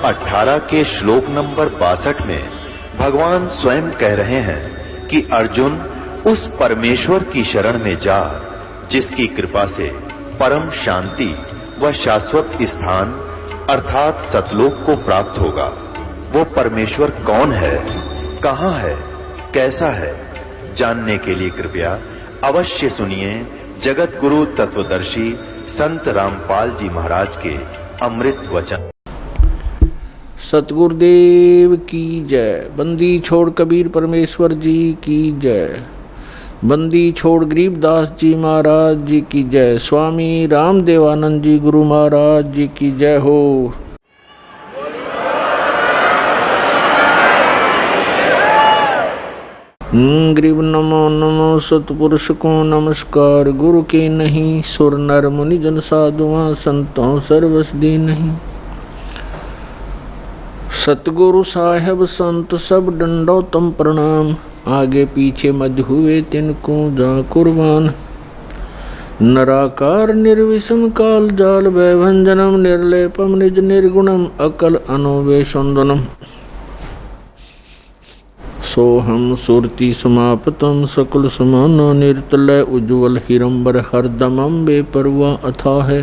18 के श्लोक नंबर 62 में भगवान स्वयं कह रहे हैं कि अर्जुन उस परमेश्वर की शरण में जा जिसकी कृपा से परम शांति व शाश्वत स्थान अर्थात सतलोक को प्राप्त होगा। वो परमेश्वर कौन है, कहां है, कैसा है, जानने के लिए कृपया अवश्य सुनिए जगत गुरु तत्वदर्शी संत रामपाल जी महाराज के अमृत वचन। सतगुरुदेव की जय। बंदी छोड़ कबीर परमेश्वर जी की जय। बंदी छोड़ गरीबदास जी महाराज जी की जय। स्वामी रामदेवानंद जी गुरु महाराज जी की जय हो। गरीब नमो नमो सतपुरुष को नमस्कार। गुरु के नहीं सुर नर मुनि जन साधुआ संतों सर्वसदी नहीं। सतगुरु साहेब संत सब दंडोतम प्रणाम। आगे पीछे मध्य हुए तिनको जा कुर्बान। नराकार निर्विषम काल जाल वैभंजनम निर्लेपम निज निर्गुणम अकल अनोवेशोन्दनम। सोहम सुरति समापतम सकल समाना निर्तलय उज्ज्वल हिरंबर हरदमम बेपरवा अथा है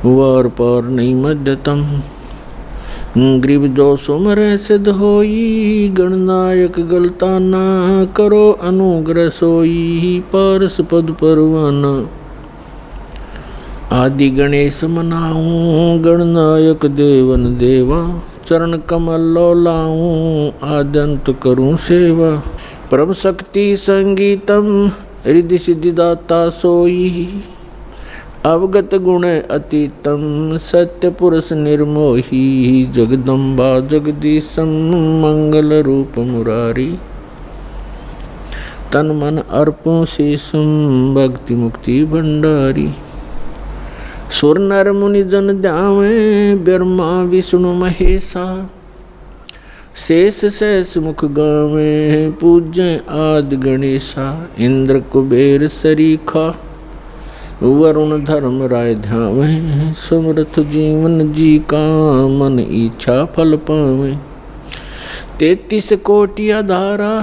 वार पार नहीं मध्यतम। ग्रीब जो सुमर सिद्ध होई गणनायक गलता ना करो अनुग्रह सोई पारस पद परवाना। आदि गणेश मनाऊं गणनायक देवन देवा चरण कमल लो लाऊं आद्यंत करूं सेवा। परम शक्ति संगीतम रिद्धि सिद्धिदाता सोई अवगत गुण अतीतम सत्य पुरुष निर्मोही। जगदम्बा जगदीशम मंगल रूप मुरारी तन मन अर्पों शेषम भक्ति मुक्ति भंडारी। सुर नर मुनि जन ध्यावे ब्रह्मा विष्णु महेशा शेष शेष मुख गावे पूज्य आदि गणेशा। इंद्र कुबेर सरीखा वरुण धर्म राय ध्यावे समर्थ जीवन जी का मन इच्छा फल पावे। 33 कोटि आधारा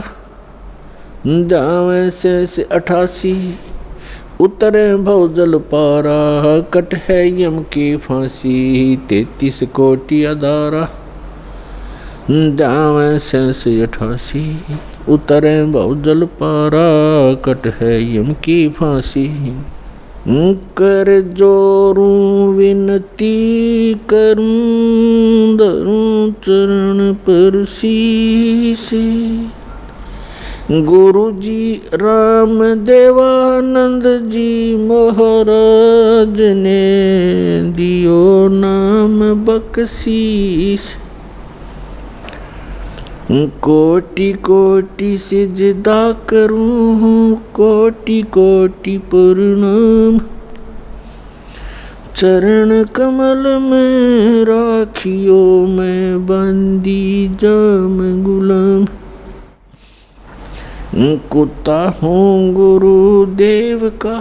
जावे शेष 88 उतरे भव जल पारा कट है यम की फांसी। 33 कोटि आधारा जावे शेष 88 उतरे भव जल पारा कट है यम की फांसी। कर जोरूं विनती करूं धरूं चरण पर शीश। गुरु जी राम देवानंद जी महाराज ने दियो नाम बख्शीश। कोटि कोटि सिजदा करूं कोटि कोटि प्रणाम। चरण कमल में राखियो मैं बंदी जाम गुलाम। कुत्ता हूँ गुरुदेव का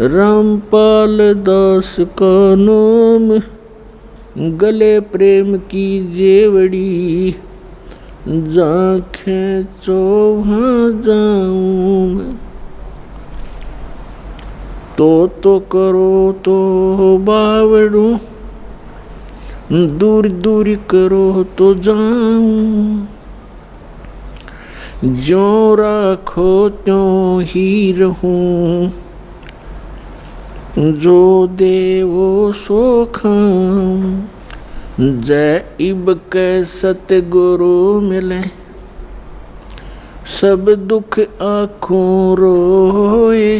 रामपाल दास का नाम। गले प्रेम की जेवड़ी जाखें चौहाँ जाऊं मैं। तो करो तो बावड़ू दूर दूर करो तो जाऊं। जो राखो त्यों ही रहूं जो देवो सो खाऊं। जय इब के सतगुरु मिले सब दुख आँखों रोए।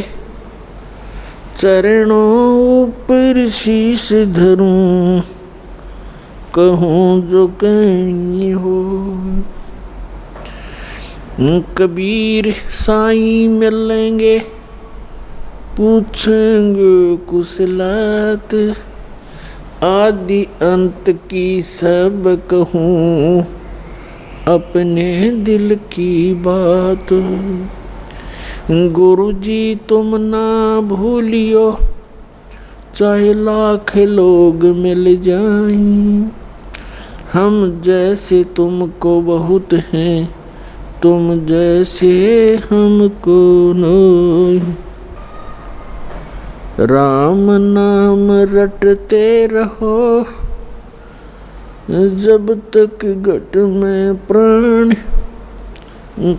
चरणों ऊपर शीश धरूं कहूँ जो कहीं हो। कबीर साईं मिलेंगे पूछेंगे कुशलात। आदि अंत की सब कहूँ अपने दिल की बात। गुरु जी तुम ना भूलियो चाहे लाख लोग मिल जाएं। हम जैसे तुमको बहुत हैं, तुम जैसे हमको नोई। राम नाम रटते रहो जब तक घट में प्राण,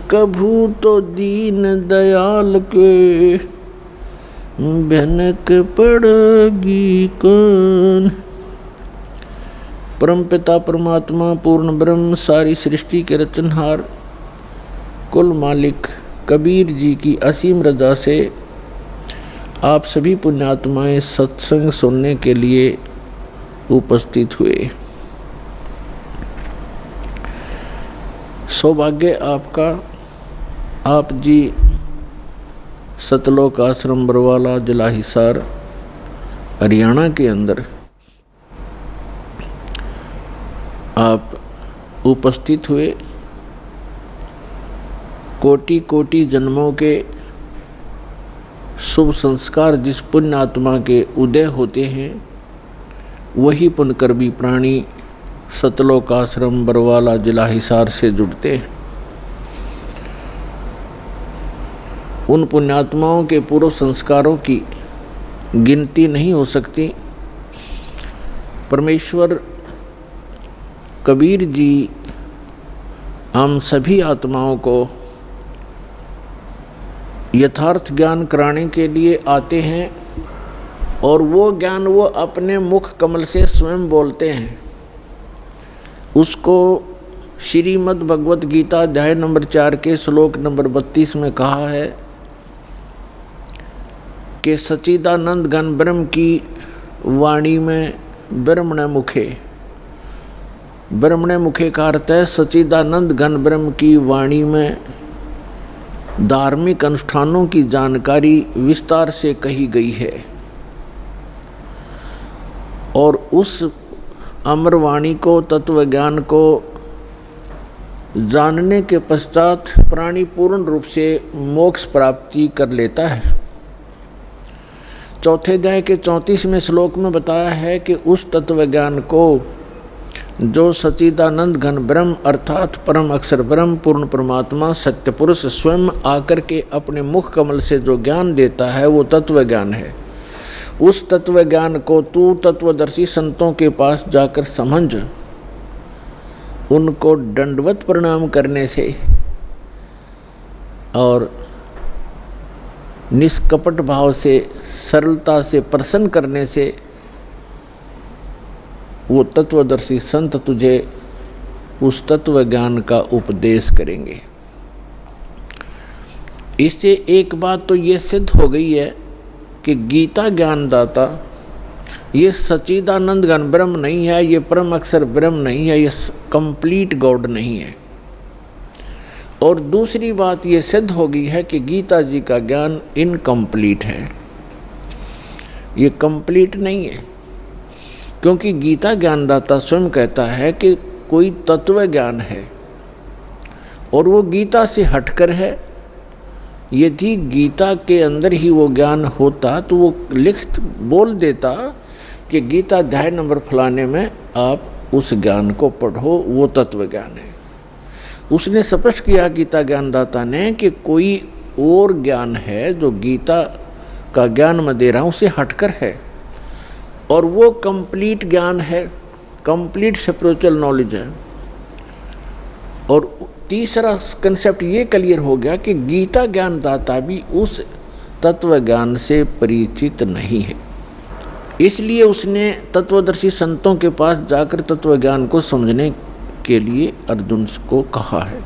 कभू तो दीन दयाल के भनक पड़ेगी कौन। परमपिता परमात्मा पूर्ण ब्रह्म सारी सृष्टि के रचनहार कुल मालिक कबीर जी की असीम रजा से आप सभी पुण्यात्माएं सत्संग सुनने के लिए उपस्थित हुए। सौभाग्य आपका, आप जी सतलोक आश्रम बरवाला जिला हिसार हरियाणा के अंदर आप उपस्थित हुए। कोटि कोटि जन्मों के शुभ संस्कार जिस पुण्य आत्मा के उदय होते हैं, वही पुण्यकर्मी प्राणी सतलोक आश्रम बरवाला जिला हिसार से जुड़ते हैं। उन पुण्यात्माओं के पूर्व संस्कारों की गिनती नहीं हो सकती। परमेश्वर कबीर जी हम सभी आत्माओं को यथार्थ ज्ञान कराने के लिए आते हैं और वो ज्ञान वो अपने मुख कमल से स्वयं बोलते हैं। उसको श्रीमद् भगवत गीता अध्याय नंबर 4 के श्लोक नंबर 32 में कहा है कि सच्चिदानंद घन ब्रह्म की वाणी में ब्रह्मण मुखे, ब्रह्मण मुखे का अर्थ है सच्चिदानंद घन ब्रह्म की वाणी में धार्मिक अनुष्ठानों की जानकारी विस्तार से कही गई है। और उस अमर वाणी को, तत्व ज्ञान को जानने के पश्चात प्राणी पूर्ण रूप से मोक्ष प्राप्ति कर लेता है। चौथे अध्याय के 34वें श्लोक में बताया है कि उस तत्व ज्ञान को जो सच्चिदानंद घन ब्रह्म अर्थात परम अक्षर ब्रह्म पूर्ण परमात्मा सत्य पुरुष स्वयं आकर के अपने मुख कमल से जो ज्ञान देता है वो तत्व ज्ञान है। उस तत्व ज्ञान को तू तत्वदर्शी संतों के पास जाकर समझ, उनको दंडवत प्रणाम करने से और निष्कपट भाव से सरलता से प्रसन्न करने से वो तत्वदर्शी संत तुझे उस तत्व ज्ञान का उपदेश करेंगे। इससे एक बात तो ये सिद्ध हो गई है कि गीता ज्ञानदाता ये सच्चिदानंद घन ब्रह्म नहीं है, ये परम अक्षर ब्रह्म नहीं है, ये कंप्लीट गॉड नहीं है। और दूसरी बात ये सिद्ध हो गई है कि गीता जी का ज्ञान इनकम्प्लीट है, ये कंप्लीट नहीं है। क्योंकि गीता ज्ञानदाता स्वयं कहता है कि कोई तत्व ज्ञान है और वो गीता से हटकर है। यदि गीता के अंदर ही वो ज्ञान होता तो वो बोल देता कि गीता अध्याय नंबर फलाने में आप उस ज्ञान को पढ़ो, वो तत्व ज्ञान है। उसने स्पष्ट किया गीता ज्ञानदाता ने कि कोई और ज्ञान है जो गीता का ज्ञान मैं दे रहा हूँ उससे हटकर है और वो कंप्लीट ज्ञान है, कंप्लीट स्पिरिचुअल नॉलेज है। और तीसरा कंसेप्ट ये क्लियर हो गया कि गीता ज्ञानदाता भी उस तत्व ज्ञान से परिचित नहीं है। इसलिए उसने तत्वदर्शी संतों के पास जाकर तत्व ज्ञान को समझने के लिए अर्जुन को कहा है।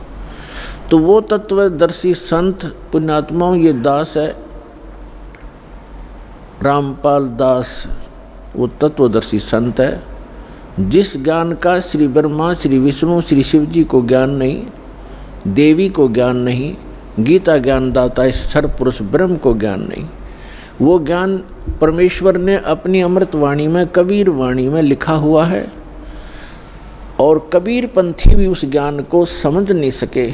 तो वो तत्वदर्शी संत पुण्यात्माओं ये दास है रामपाल दास, वो तत्वदर्शी संत है जिस ज्ञान का श्री ब्रह्मा श्री विष्णु श्री शिव जी को ज्ञान नहीं, देवी को ज्ञान नहीं, गीता ज्ञानदाता इस सर्वपुरुष ब्रह्म को ज्ञान नहीं। वो ज्ञान परमेश्वर ने अपनी अमृत वाणी में कबीर वाणी में लिखा हुआ है और कबीर पंथी भी उस ज्ञान को समझ नहीं सके।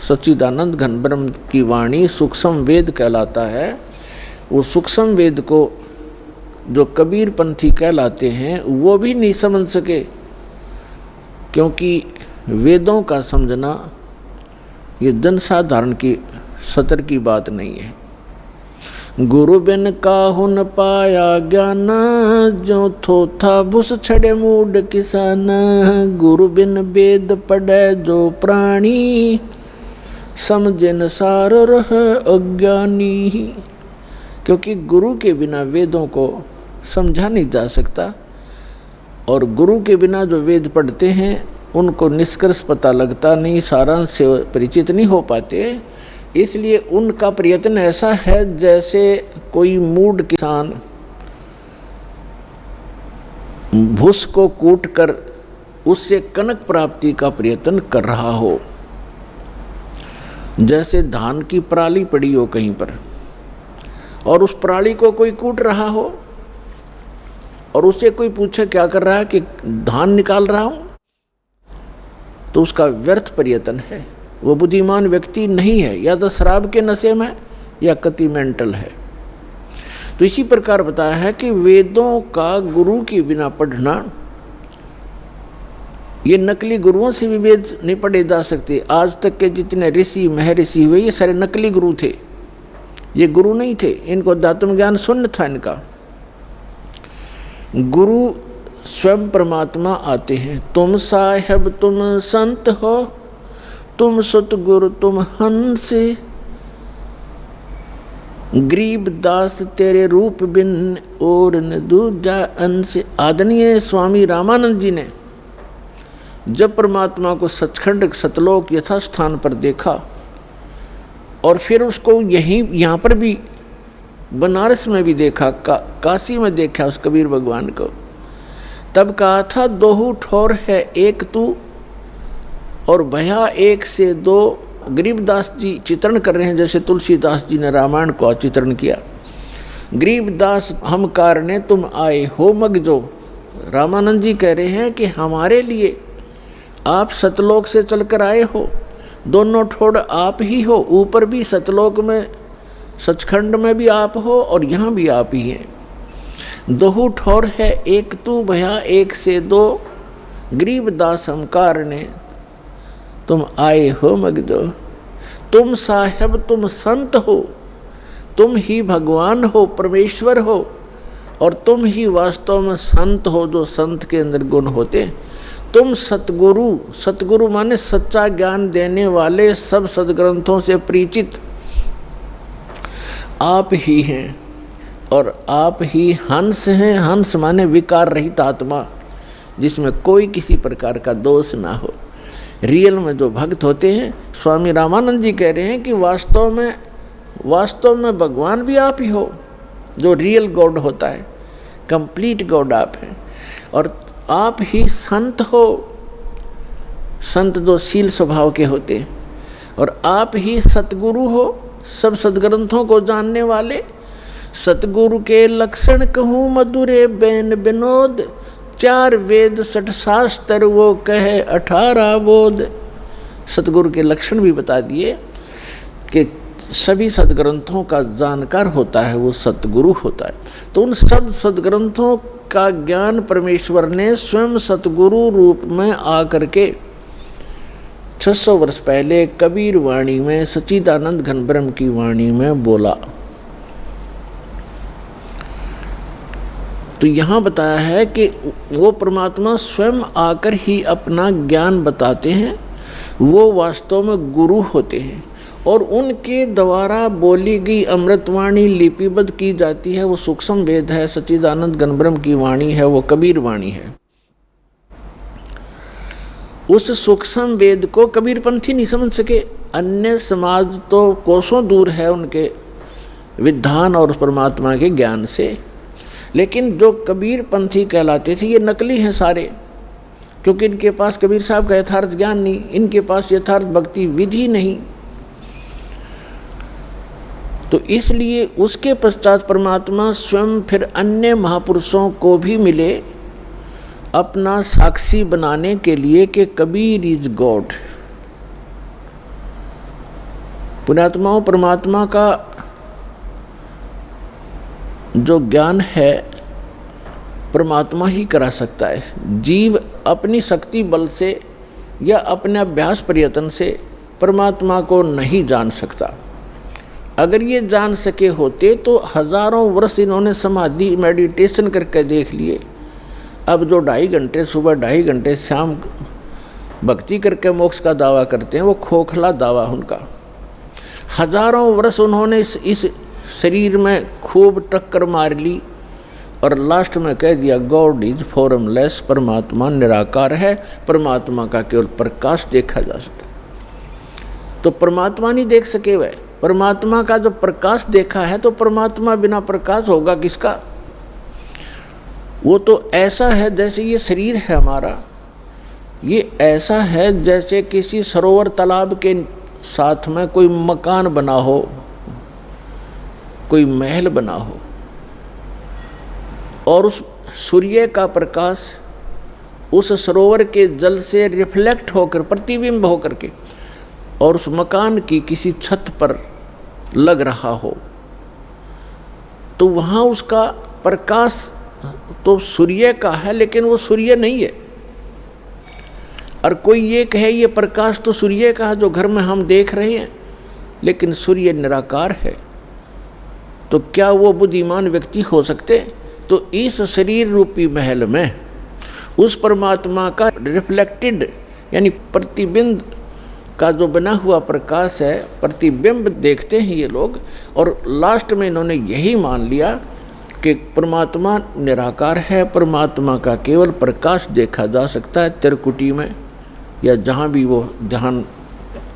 सच्चिदानंद घन ब्रह्म की वाणी सूक्ष्म वेद कहलाता है। वो सूक्ष्म वेद को जो कबीर पंथी कहलाते हैं वो भी नहीं समझ सके। क्योंकि वेदों का समझना ये जनसाधारण की सतर की बात नहीं है। गुरु बिन काहू न पाया ज्ञान, जो थोथा भुस छड़े मूड किसान। गुरु बिन वेद पढ़े जो प्राणी, समझे न सार रह अज्ञानी। क्योंकि गुरु के बिना वेदों को समझा नहीं जा सकता, और गुरु के बिना जो वेद पढ़ते हैं उनको निष्कर्ष पता लगता नहीं, सारांश से परिचित नहीं हो पाते। इसलिए उनका प्रयत्न ऐसा है जैसे कोई मूढ़ किसान भूस को कूट कर उससे कनक प्राप्ति का प्रयत्न कर रहा हो। जैसे धान की पराली पड़ी हो कहीं पर और उस पराली को कोई कूट रहा हो और उससे कोई पूछे क्या कर रहा है, कि धान निकाल रहा हूं, तो उसका व्यर्थ प्रयत्न है। वो बुद्धिमान व्यक्ति नहीं है, या तो शराब के नशे में या कति मेंटल है। तो इसी प्रकार बताया है कि वेदों का गुरु के बिना पढ़ना, ये नकली गुरुओं से भी वेद नहीं पढ़े जा सकते। आज तक के जितने ऋषि महर्षि हुए ये सारे नकली गुरु थे, ये गुरु नहीं थे। इनको अध्यात्म ज्ञान शून्य था इनका। गुरु स्वयं परमात्मा आते हैं। तुम साहेब तुम संत हो, तुम सतगुरु तुम हंस, गरीब दास तेरे रूप बिन और न दूजा अंश। आदरणीय स्वामी रामानंद जी ने जब परमात्मा को सचखंड सतलोक यथास्थान पर देखा और फिर उसको यहाँ पर भी बनारस में भी देखा, काशी में देखा उस कबीर भगवान को, तब कहा था दोहू ठोर है एक तू और भया एक से दो। गरीबदास जी चित्रण कर रहे हैं जैसे तुलसीदास जी ने रामायण को चित्रण किया। गरीबदास हम कारणे तुम आए हो मग जो। रामानंद जी कह रहे हैं कि हमारे लिए आप सतलोक से चलकर आए हो, दोनों ठोड़ आप ही हो, ऊपर भी सतलोक में सचखंड में भी आप हो और यहाँ भी आप ही हैं। दोहू ठोर है एक तू भया एक से दो, गरीबदास हम कारणे तुम आए हो मगदो। तुम साहेब तुम संत हो, तुम ही भगवान हो, परमेश्वर हो, और तुम ही वास्तव में संत हो जो संत के अंदर गुण होते। तुम सतगुरु, सतगुरु माने सच्चा ज्ञान देने वाले, सब सदग्रंथों से परिचित आप ही हैं, और आप ही हंस हैं। हंस माने विकार रहित आत्मा, जिसमें कोई किसी प्रकार का दोष ना हो। रियल में जो भक्त होते हैं, स्वामी रामानंद जी कह रहे हैं कि वास्तव में भगवान भी आप ही हो, जो रियल गॉड होता है, कंप्लीट गॉड आप हैं। और आप ही संत हो, संत जो शील स्वभाव के होते हैं, और आप ही सतगुरु हो, सब सदग्रंथों को जानने वाले। सतगुरु के लक्षण कहूँ मधुरे बैन विनोद, 4 वेद 60 शास्त्र वो कहे 18 बोध। सतगुरु के लक्षण भी बता दिए कि सभी सदग्रंथों का जानकार होता है वो सतगुरु होता है। तो उन सब सदग्रंथों का ज्ञान परमेश्वर ने स्वयं सतगुरु रूप में आकर के 600 वर्ष पहले कबीर वाणी में, सच्चिदानंद घन ब्रह्म की वाणी में बोला। तो यहाँ बताया है कि वो परमात्मा स्वयं आकर ही अपना ज्ञान बताते हैं, वो वास्तव में गुरु होते हैं, और उनके द्वारा बोली गई अमृतवाणी लिपिबद्ध की जाती है। वो सूक्ष्म वेद है, सच्चिदानंद घन ब्रह्म की वाणी है, वो कबीर वाणी है। उस सूक्ष्म वेद को कबीरपंथी नहीं समझ सके। अन्य समाज तो कोसों दूर है उनके विधान और परमात्मा के ज्ञान से, लेकिन जो कबीरपंथी कहलाते थे ये नकली हैं सारे, क्योंकि इनके पास कबीर साहब का यथार्थ ज्ञान नहीं, इनके पास यथार्थ भक्ति विधि नहीं। तो इसलिए उसके पश्चात परमात्मा स्वयं फिर अन्य महापुरुषों को भी मिले अपना साक्षी बनाने के लिए कि कबीर इज गॉड। पुण्यात्माओं, परमात्मा का जो ज्ञान है परमात्मा ही करा सकता है। जीव अपनी शक्ति बल से या अपने अभ्यास प्रयत्न से परमात्मा को नहीं जान सकता। अगर ये जान सके होते तो हजारों वर्ष इन्होंने समाधि मेडिटेशन करके देख लिए। अब जो 2.5 घंटे सुबह 2.5 घंटे शाम भक्ति करके मोक्ष का दावा करते हैं, वो खोखला दावा उनका। हजारों वर्ष उन्होंने इस शरीर में खूब टक्कर मार ली और लास्ट में कह दिया गॉड इज फॉर्मलेस, परमात्मा निराकार है, परमात्मा का केवल प्रकाश देखा जा सकता। तो परमात्मा नहीं देख सके वह, परमात्मा का जो प्रकाश देखा है तो परमात्मा बिना प्रकाश होगा किसका? वो तो ऐसा है जैसे ये शरीर है हमारा, ये ऐसा है जैसे किसी सरोवर तालाब के साथ में कोई मकान बना हो, कोई महल बना हो, और उस सूर्य का प्रकाश उस सरोवर के जल से रिफ्लेक्ट होकर, प्रतिबिंब होकर के, और उस मकान की किसी छत पर लग रहा हो, तो वहाँ उसका प्रकाश तो सूर्य का है, लेकिन वो सूर्य नहीं है। और कोई ये कहे ये प्रकाश तो सूर्य का है जो घर में हम देख रहे हैं, लेकिन सूर्य निराकार है, तो क्या वो बुद्धिमान व्यक्ति हो सकते? तो इस शरीर रूपी महल में उस परमात्मा का रिफ्लेक्टेड यानी प्रतिबिंब का जो बना हुआ प्रकाश है, प्रतिबिंब देखते हैं ये लोग। और लास्ट में इन्होंने यही मान लिया कि परमात्मा निराकार है, परमात्मा का केवल प्रकाश देखा जा सकता है त्रिकुटी में या जहाँ भी वो ध्यान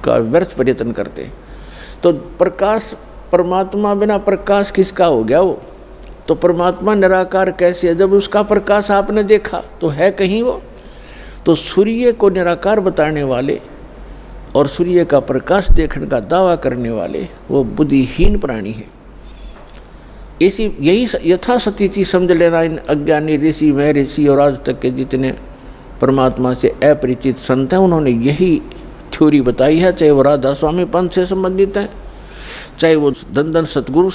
का व्यर्थ प्रयत्न करते हैं। तो प्रकाश, परमात्मा बिना प्रकाश किसका हो गया वो? तो परमात्मा निराकार कैसे है? जब उसका प्रकाश आपने देखा तो है कहीं वो? तो सूर्य को निराकार बताने वाले और सूर्य का प्रकाश देखने का दावा करने वाले वो बुद्धिहीन प्राणी है। यही यथास्थिति समझ लेना इन अज्ञानी ऋषि, महर्षि और आज तक के जितने परमात्मा से अपरिचित संत हैं, उन्होंने यही थ्योरी बताई है। चाहे वो राधा स्वामी पंथ से संबंधित हैं, चाहे वो धन सतगुरु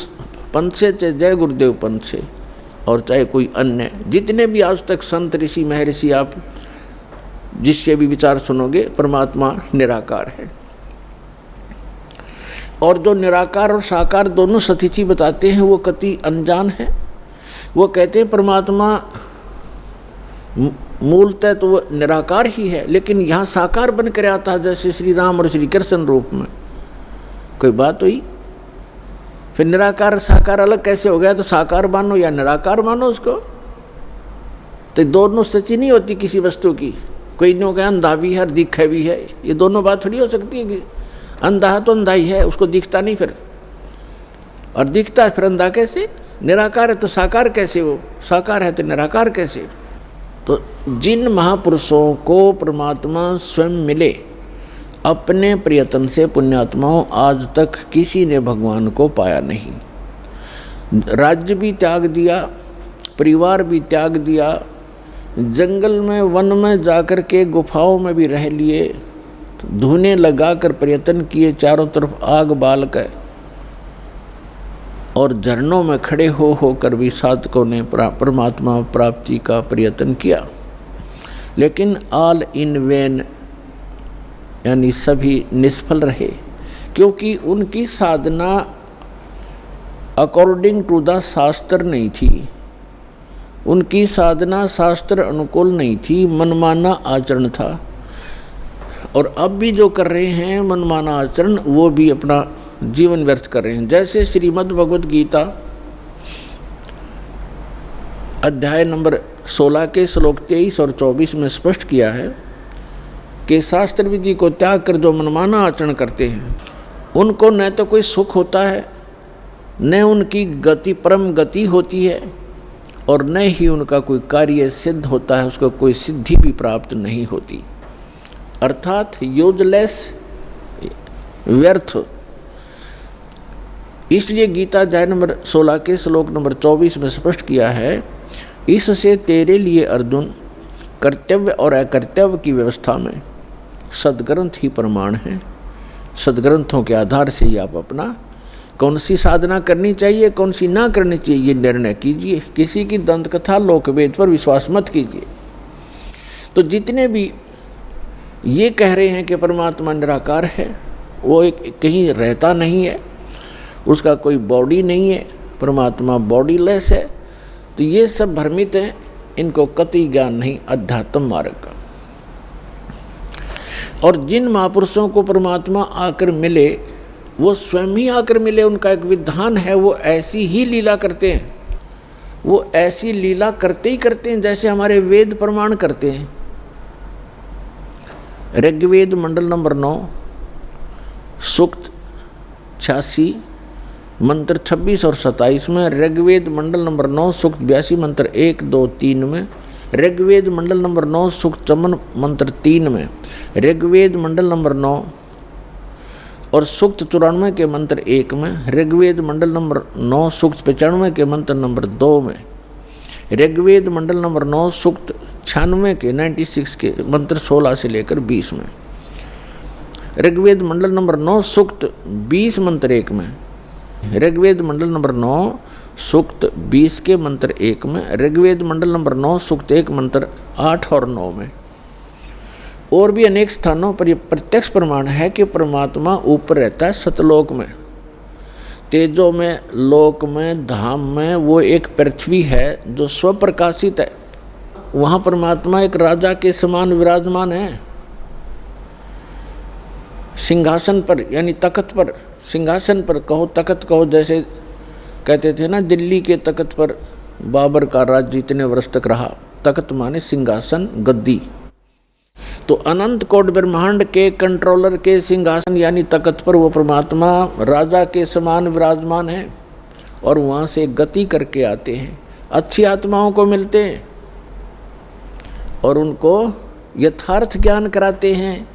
पंथ से, चाहे जय गुरुदेव पंथ से, और चाहे कोई अन्य जितने भी आज तक संत ऋषि महर्षि आप जिससे भी विचार सुनोगे, परमात्मा निराकार है। और जो निराकार और साकार दोनों स्थिति बताते हैं वो कति अनजान है। वो कहते हैं परमात्मा मूलतः तो वो निराकार ही है, लेकिन यहाँ साकार बन कर आता है, जैसे श्री राम और श्री कृष्ण रूप में। कोई बात हुई? फिर निराकार साकार अलग कैसे हो गया? तो साकार मानो या निराकार मानो उसको, तो दोनों स्थिति नहीं होती किसी वस्तु की। कोई नो कहे अंधा भी है और दिखे भी है, ये दोनों बात थोड़ी हो सकती है कि अंधा है तो अंधा ही है, उसको दिखता नहीं फिर, और दिखता है फिर अंधा कैसे? निराकार है तो साकार कैसे? वो साकार है तो निराकार कैसे? तो जिन महापुरुषों को परमात्मा स्वयं मिले अपने प्रयत्न से, पुण्यात्माओं, आज तक किसी ने भगवान को पाया नहीं। राज्य भी त्याग दिया, परिवार भी त्याग दिया, जंगल में वन में जाकर के गुफाओं में भी रह लिए, धुने लगाकर प्रयत्न किए, चारों तरफ आग बाल कर, और झरनों में खड़े होकर भी साधकों ने परमात्मा प्राप्ति का प्रयत्न किया, लेकिन ऑल इन वेन यानी सभी निष्फल रहे, क्योंकि उनकी साधना अकॉर्डिंग टू द शास्त्र नहीं थी। उनकी साधना शास्त्र अनुकूल नहीं थी, मनमाना आचरण था। और अब भी जो कर रहे हैं मनमाना आचरण, वो भी अपना जीवन व्यर्थ कर रहे हैं। जैसे श्रीमद् भगवद गीता अध्याय नंबर 16 के श्लोक 23 और 24 में स्पष्ट किया है कि शास्त्र विधि को त्याग कर जो मनमाना आचरण करते हैं उनको न तो कोई सुख होता है, न उनकी गति परम गति होती है, और न ही उनका कोई कार्य सिद्ध होता है, उसको कोई सिद्धि भी प्राप्त नहीं होती, अर्थात यूजलेस, व्यर्थ। इसलिए गीता अध्याय नंबर 16 के श्लोक नंबर 24 में स्पष्ट किया है, इससे तेरे लिए अर्जुन कर्तव्य और अकर्तव्य की व्यवस्था में सदग्रंथ ही प्रमाण है। सदग्रंथों के आधार से ही आप अपना कौन सी साधना करनी चाहिए, कौन सी ना करनी चाहिए, ये निर्णय कीजिए। किसी की दंत कथा लोकवेद पर विश्वास मत कीजिए। तो जितने भी ये कह रहे हैं कि परमात्मा निराकार है, वो एक कहीं रहता नहीं है, उसका कोई बॉडी नहीं है, परमात्मा बॉडीलेस है, तो ये सब भ्रमित हैं, इनको कतई ज्ञान नहीं अध्यात्म मार्ग का। और जिन महापुरुषों को परमात्मा आकर मिले वो स्वयं ही आकर मिले, उनका एक विधान है, वो ऐसी ही लीला करते हैं, वो ऐसी लीला करते ही करते हैं जैसे हमारे वेद प्रमाण करते हैं। ऋग्वेद मंडल नंबर 9 सूक्त 86 मंत्र 26 और 27 में, ऋग्वेद मंडल नंबर 9 सूक्त 82 मंत्र 1, 2, 3 में, ऋग्वेद मंडल नंबर 9 सूक्त 54 मंत्र 3 में, ऋग्वेद मंडल नंबर 9 और सूक्त 94 के मंत्र 1 में, ऋग्वेद मंडल नंबर 9 सूक्त 95 के मंत्र नंबर 2 में, ऋग्वेद मंडल नंबर 9 सूक्त 96 के 96 के मंत्र 16 से लेकर 20 में, ऋग्वेद मंडल नंबर 9 सूक्त 20 मंत्र 1 में, ऋग्वेद मंडल नंबर 9 सूक्त 20 के मंत्र 1 में, ऋग्वेद मंडल नंबर 9 सूक्त 1 मंत्र 8 और 9 में। और भी अनेक स्थानों पर यह प्रत्यक्ष प्रमाण है कि परमात्मा ऊपर रहता है सतलोक में, तेजों में, लोक में, धाम में। वो एक पृथ्वी है जो स्वप्रकाशित है, वहाँ परमात्मा एक राजा के समान विराजमान है, सिंहासन पर, यानी तख्त पर, सिंहासन पर कहो, तख्त कहो, जैसे कहते थे ना दिल्ली के तख्त पर बाबर का राज्य इतने वर्ष तक रहा। तख्त माने सिंहासन, गद्दी। तो अनंत कोटि ब्रह्मांड के कंट्रोलर के सिंहासन यानी तख्त पर वो परमात्मा राजा के समान विराजमान है, और वहाँ से गति करके आते हैं, अच्छी आत्माओं को मिलते हैं और उनको यथार्थ ज्ञान कराते हैं,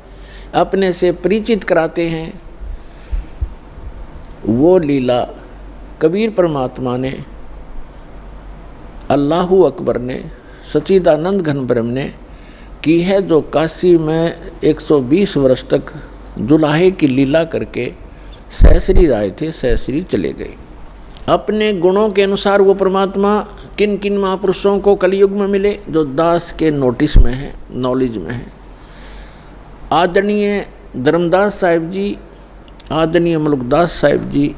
अपने से परिचित कराते हैं। वो लीला कबीर परमात्मा ने, अल्लाहु अकबर ने, सच्चिदानंद घन ब्रह्म ने की है, जो काशी में 120 वर्ष तक जुलाहे की लीला करके सहस्री आए थे, सहस्री चले गए। अपने गुणों के अनुसार वो परमात्मा किन किन महापुरुषों को कलयुग में मिले, जो दास के नोटिस में है, नॉलेज में है। आदरणीय धर्मदास साहिब जी, आदरणीय मलुकदास साहिब जी,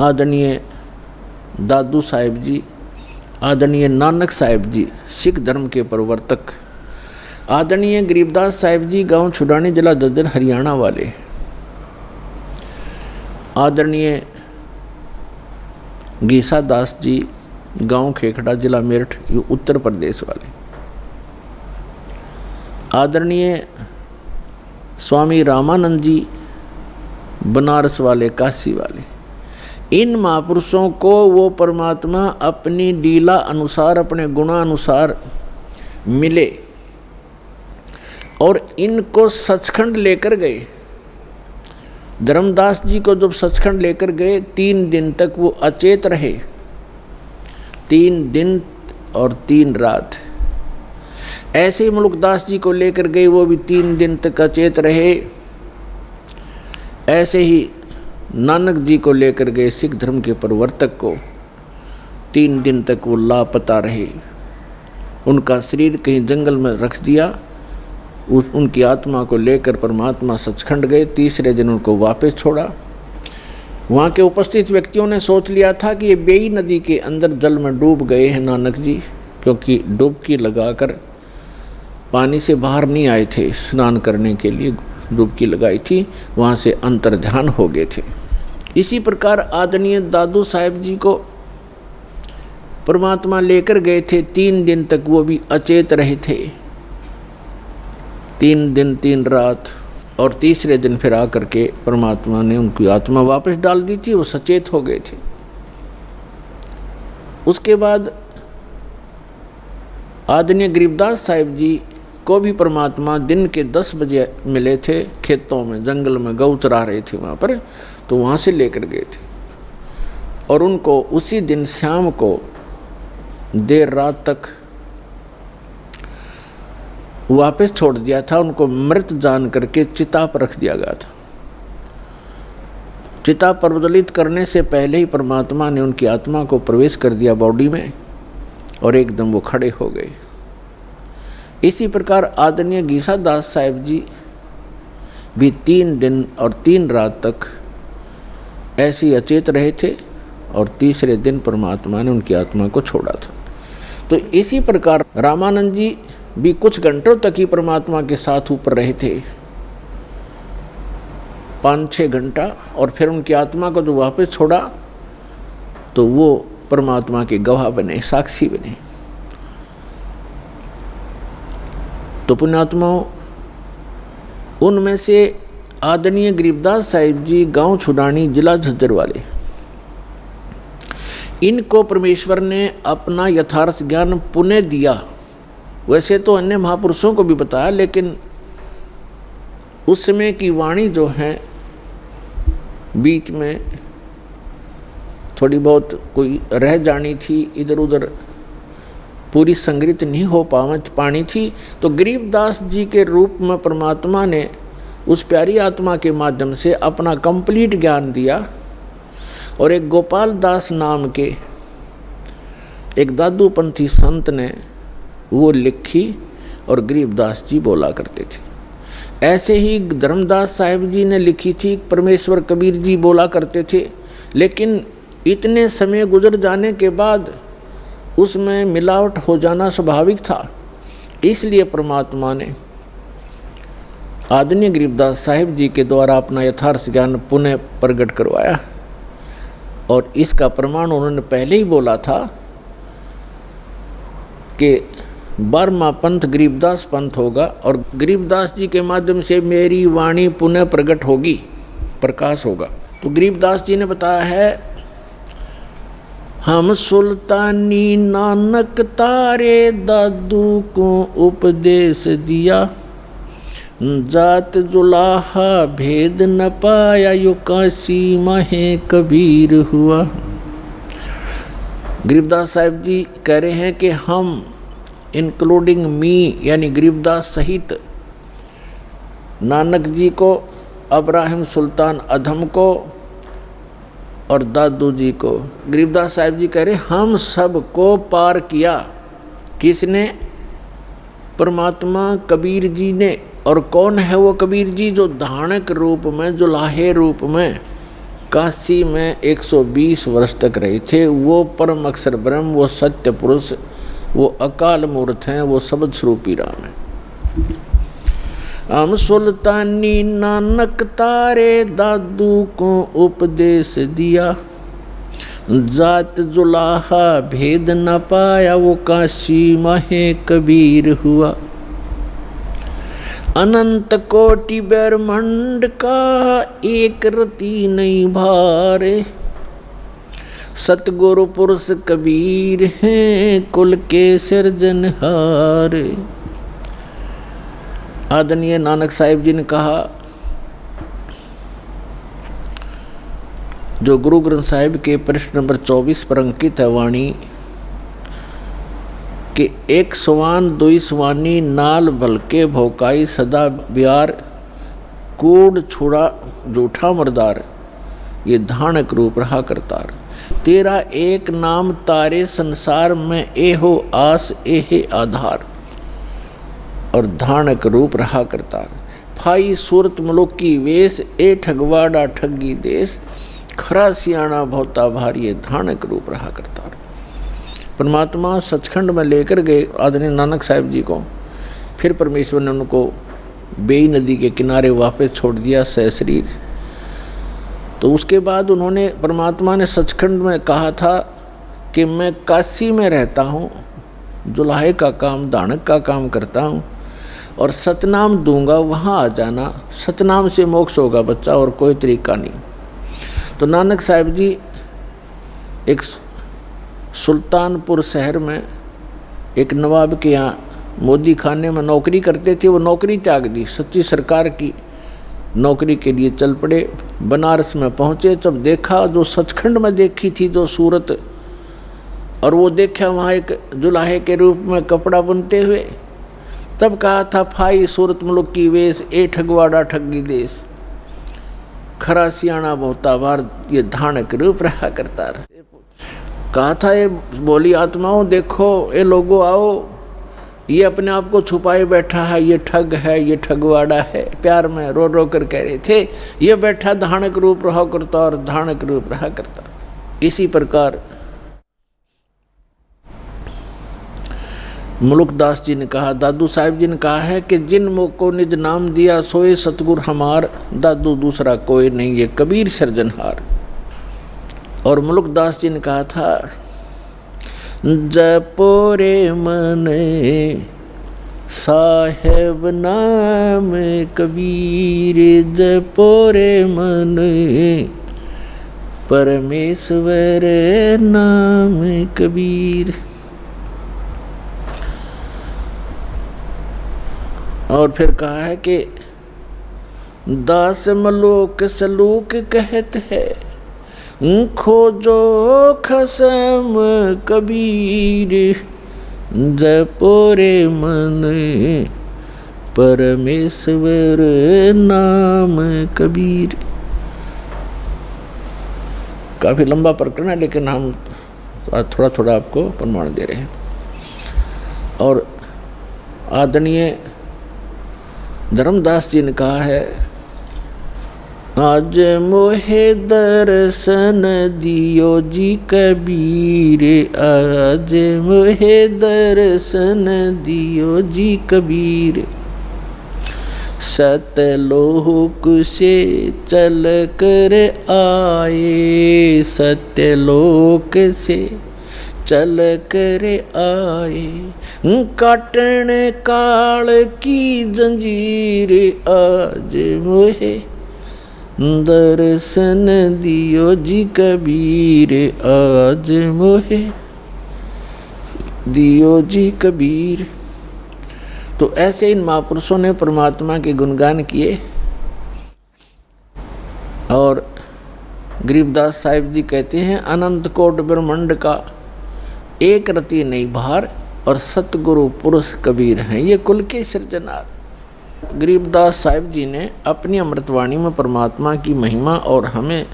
आदरणीय दादू साहिब जी, आदरणीय नानक साहिब जी सिख धर्म के प्रवर्तक, आदरणीय गरीबदास साहिब जी गांव छुड़ानी जिला ददर हरियाणा वाले, आदरणीय गीसा दास जी गांव खेखड़ा जिला मेरठ उत्तर प्रदेश वाले, आदरणीय स्वामी रामानंद जी बनारस वाले, काशी वाले। इन महापुरुषों को वो परमात्मा अपनी लीला अनुसार, अपने गुणानुसार मिले और इनको सचखंड लेकर गए। धर्मदास जी को जब सचखंड लेकर गए, 3 दिन तक वो अचेत रहे, 3 दिन और 3 रात। ऐसे ही मुलुकदास जी को लेकर गए, वो भी 3 दिन तक अचेत रहे। ऐसे ही नानक जी को लेकर गए, सिख धर्म के प्रवर्तक को, 3 दिन तक वो लापता रहे। उनका शरीर कहीं जंगल में रख दिया, उनकी आत्मा को लेकर परमात्मा सचखंड गए। तीसरे दिन उनको वापस छोड़ा। वहाँ के उपस्थित व्यक्तियों ने सोच लिया था कि ये बेई नदी के अंदर जल में डूब गए हैं नानक जी, क्योंकि डुबकी लगाकर पानी से बाहर नहीं आए थे, स्नान करने के लिए डुबकी लगाई थी, वहाँ से अंतर्ध्यान हो गए थे। इसी प्रकार आदरणीय दादू साहिब जी को परमात्मा लेकर गए थे, 3 दिन तक वो भी अचेत रहे थे, 3 दिन 3 रात। और तीसरे दिन फिर आकर के परमात्मा ने उनकी आत्मा वापस डाल दी थी, वो सचेत हो गए थे। उसके बाद आदरणीय गरीबदास साहिब जी को भी परमात्मा दिन के 10 बजे मिले थे, खेतों में, जंगल में गौ चरा रहे थे वहाँ पर, तो वहाँ से लेकर गए थे और उनको उसी दिन शाम को देर रात तक वापस छोड़ दिया था। उनको मृत जान करके चिता पर रख दिया गया था। चिता प्रज्वलित करने से पहले ही परमात्मा ने उनकी आत्मा को प्रवेश कर दिया बॉडी में और एकदम वो खड़े हो गए। इसी प्रकार आदरणीय गीसा दास साहिब जी भी 3 दिन और 3 रात तक ऐसे ही अचेत रहे थे और तीसरे दिन परमात्मा ने उनकी आत्मा को छोड़ा था। तो इसी प्रकार रामानंद जी भी कुछ घंटों तक ही परमात्मा के साथ ऊपर रहे थे, 5-6 घंटा, और फिर उनकी आत्मा को जो वापस छोड़ा तो वो परमात्मा के गवाह बने, साक्षी बने। तो पुण्यात्माओं, उनमें से आदरणीय गरीबदास साहिब जी गांव छुडानी, जिला झज्जर वाले, इनको परमेश्वर ने अपना यथार्थ ज्ञान पुनः दिया। वैसे तो अन्य महापुरुषों को भी बताया, लेकिन उस समय की वाणी जो है बीच में थोड़ी बहुत कोई रह जानी थी, इधर उधर पूरी संग्रहित नहीं हो पानी थी। तो गरीबदास जी के रूप में परमात्मा ने उस प्यारी आत्मा के माध्यम से अपना कंप्लीट ज्ञान दिया। और एक गोपाल दास नाम के एक दादूपंथी संत ने वो लिखी और गरीबदास जी बोला करते थे। ऐसे ही धर्मदास साहिब जी ने लिखी थी, परमेश्वर कबीर जी बोला करते थे। लेकिन इतने समय गुजर जाने के बाद उसमें मिलावट हो जाना स्वाभाविक था, इसलिए परमात्मा ने आदरणीय गरीबदास साहिब जी के द्वारा अपना यथार्थ ज्ञान पुनः प्रकट करवाया। और इसका प्रमाण उन्होंने पहले ही बोला था कि 12वां पंथ गरीबदास पंथ होगा और गरीबदास जी के माध्यम से मेरी वाणी पुनः प्रकट होगी, प्रकाश होगा। तो गरीबदास जी ने बताया है, हम सुल्तानी नानक तारे दादू को उपदेश दिया, जात जुलाहा भेद न पाया, यो काशी महे कबीर हुआ। गरीबदास साहिब जी कह रहे हैं कि हम इंक्लूडिंग मी यानी गरीबदास सहित नानक जी को, अब्राहिम सुल्तान अधम को और दादू जी को, गरीबदास साहिब जी कह रहे हम सब को पार किया। किसने? परमात्मा कबीर जी ने। और कौन है वो कबीर जी? जो धानक रूप में, जो लाहे रूप में काशी में 120 वर्ष तक रहे थे। वो परम अक्षर ब्रह्म, वो सत्य पुरुष, वो अकाल मूर्त हैं, वो शब्द स्वरूपी राम है। हम सुल्तानी नानक तारे दादू को उपदेश दिया, जात जुलाहा भेद न पाया, वो काशी महे कबीर हुआ। अनंत कोटि ब्रह्मांड का एक रति नहीं भारे, सतगुरु पुरुष कबीर हैं कुल के सिरजनहार। आदरणीय नानक साहिब जी ने कहा, जो गुरु ग्रंथ साहिब के पृष्ठ नंबर 24 पर अंकित है वाणी कि एक सवान दुई सवानी नाल भलके भौकाई सदा ब्यार, कूड़ छुड़ा झूठा मरदार, ये धानक रूप रहा करतार। तेरा एक नाम तारे संसार में, एहो आस एहे आधार, और धानक रूप रहा करतार। फाई सूरत मलुक की वेश, ए ठगवाड़ा ठगी देश, खरा सियाणा भौता भारी, धानक रूप रहा करतार। परमात्मा सचखंड में लेकर गए आदरणीय नानक साहिब जी को। फिर परमेश्वर ने उनको बेई नदी के किनारे वापस छोड़ दिया सहशरीर। तो उसके बाद उन्होंने, परमात्मा ने सचखंड में कहा था कि मैं काशी में रहता हूँ, जुलाहे का काम, दानक का काम करता हूँ और सतनाम दूंगा, वहाँ आ जाना, सतनाम से मोक्ष होगा बच्चा, और कोई तरीका नहीं। तो नानक साहिब जी एक सुल्तानपुर शहर में एक नवाब के यहाँ मोदी खाने में नौकरी करते थे। वो नौकरी त्याग दी, सच्ची सरकार की नौकरी के लिए चल पड़े। बनारस में पहुँचे, जब देखा जो सचखंड में देखी थी जो सूरत, और वो देखा वहाँ एक जुलाहे के रूप में कपड़ा बुनते हुए, तब कहा था फाई सूरत मुल्क की वेश, ए ठगवाड़ा ठगी देश, खरा सियाणा बहुता बार, ये धानक रूप रहा करता रहा। कहा था ये बोली आत्माओं, देखो ये लोगों आओ, ये अपने आप को छुपाए बैठा है, ये ठग है, ये ठगवाड़ा है। प्यार में रो रो कर कह रहे थे, ये बैठा धानक रूप रहा करता और धानक रूप रहा करता। इसी प्रकार मुलुकदास जी ने कहा, दादू साहिब जी ने कहा है कि जिन मुख को निज नाम दिया सोए सतगुर हमार, दादू दूसरा कोई नहीं ये कबीर सिरजनहार। और मुलुकदास जी ने कहा था, जपो रे मन साहेब नाम कबीर, जपो रे मन परमेश्वर नाम कबीर। और फिर कहा है कि दास मलोक सलूक कहत है, खोजो खसम कबीर, जपो रे मन परमेश्वर नाम कबीर। काफ़ी लंबा प्रकरण है, लेकिन हम थोड़ा थोड़ा आपको प्रमाण दे रहे हैं। और आदरणीय धर्मदास जी ने कहा है, आज मोहे दर्शन दियो जी कबीर, आज मोहे दर्शन दियो जी कबीर, सतलोक से चल कर आए, सतलोक से चल कर आए, काटन काल की जंजीर, आज मोहे दर्शन दियो जी कबीर, आज मोहे दियो जी कबीर। तो ऐसे इन महापुरुषों ने परमात्मा के गुणगान किए। और गरीबदास साहिब जी कहते हैं, अनंत कोट ब्रह्मांड का एक रति नहीं भार, और सतगुरु पुरुष कबीर हैं ये कुल के सिरजनहार। गरीबदास साहिब जी ने अपनी अमृतवाणी में परमात्मा की महिमा और हमें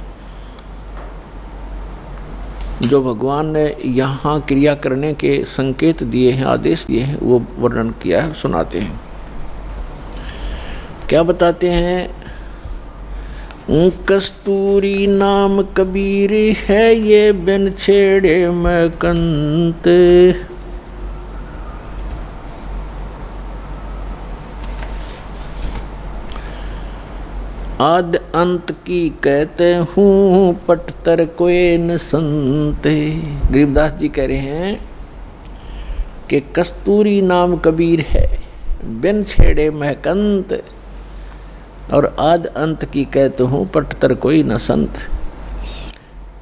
जो भगवान ने यहाँ क्रिया करने के संकेत दिए हैं, आदेश दिए हैं, वो वर्णन किया है, सुनाते हैं। क्या बताते हैं, कस्तूरी नाम कबीर है ये बिन छेड़े मैं कंत, आद अंत की कहते हूँ पटतर कोई न संत। गरीबदास जी कह रहे हैं कि कस्तूरी नाम कबीर है बिन छेड़े महकंत, और आद अंत की कहते हूँ पटतर कोई न संत।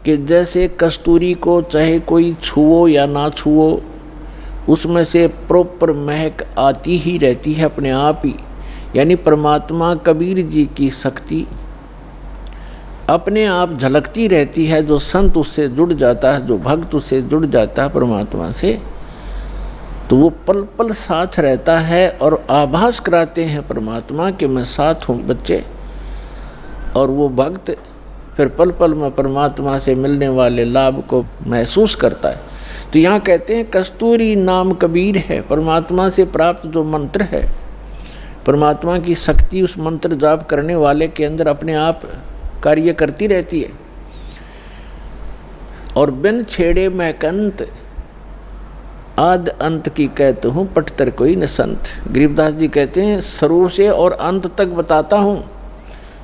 कि जैसे कस्तूरी को चाहे कोई छुओ या ना छुओ, उसमें से प्रॉपर महक आती ही रहती है अपने आप ही। यानी परमात्मा कबीर जी की शक्ति अपने आप झलकती रहती है। जो संत उससे जुड़ जाता है, जो भक्त उससे जुड़ जाता है परमात्मा से, तो वो पल पल साथ रहता है और आभास कराते हैं परमात्मा कि मैं साथ हूँ बच्चे। और वो भक्त फिर पल पल में परमात्मा से मिलने वाले लाभ को महसूस करता है। तो यहाँ कहते हैं कस्तूरी नाम कबीर है, परमात्मा से प्राप्त जो मंत्र है, परमात्मा की शक्ति उस मंत्र जाप करने वाले के अंदर अपने आप कार्य करती रहती है। और बिन छेड़े महकंत, आद अंत की कहते हूँ पटतर कोई न संत। गरीबदास जी कहते हैं शुरू से और अंत तक बताता हूँ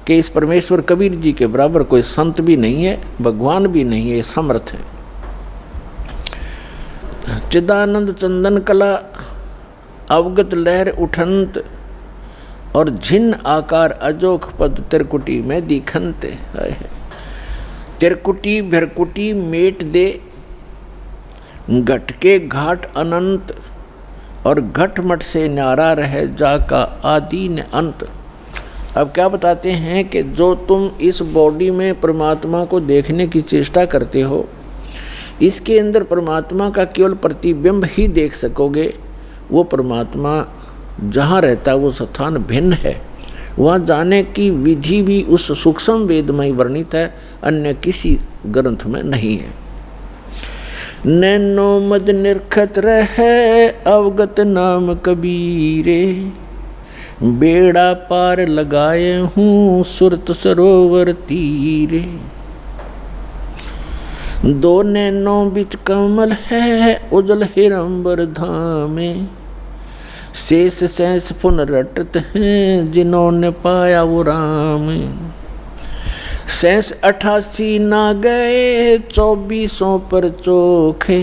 कि इस परमेश्वर कबीर जी के बराबर कोई संत भी नहीं है, भगवान भी नहीं है, समर्थ है। चिदानंद चंदन कला अवगत लहर उठंत, और झिन्न आकार अजोख पद तिरकुटी में दिखंत। तिरकुटी भरकुटी मेट दे, घट के घाट अनंत, और घट मट से न्यारा रहे जाका आदि न अंत। अब क्या बताते हैं कि जो तुम इस बॉडी में परमात्मा को देखने की चेष्टा करते हो, इसके अंदर परमात्मा का केवल प्रतिबिंब ही देख सकोगे। वो परमात्मा जहाँ रहता है वो स्थान भिन्न है। वहाँ जाने की विधि भी उस सूक्ष्म वेद में वर्णित है, अन्य किसी ग्रंथ में नहीं है। नैनो मद निरखत रहे अवगत नाम कबीरे, बेड़ा पार लगाए हूँ सुरत सरोवर तीरे। दो नैनों बिच कमल है उजल हिरंबर धामे, शेष शेष पुन रटत हैं जिन्होंने पाया वो राम। शेष 88 ना गए 2400 पर चोखे,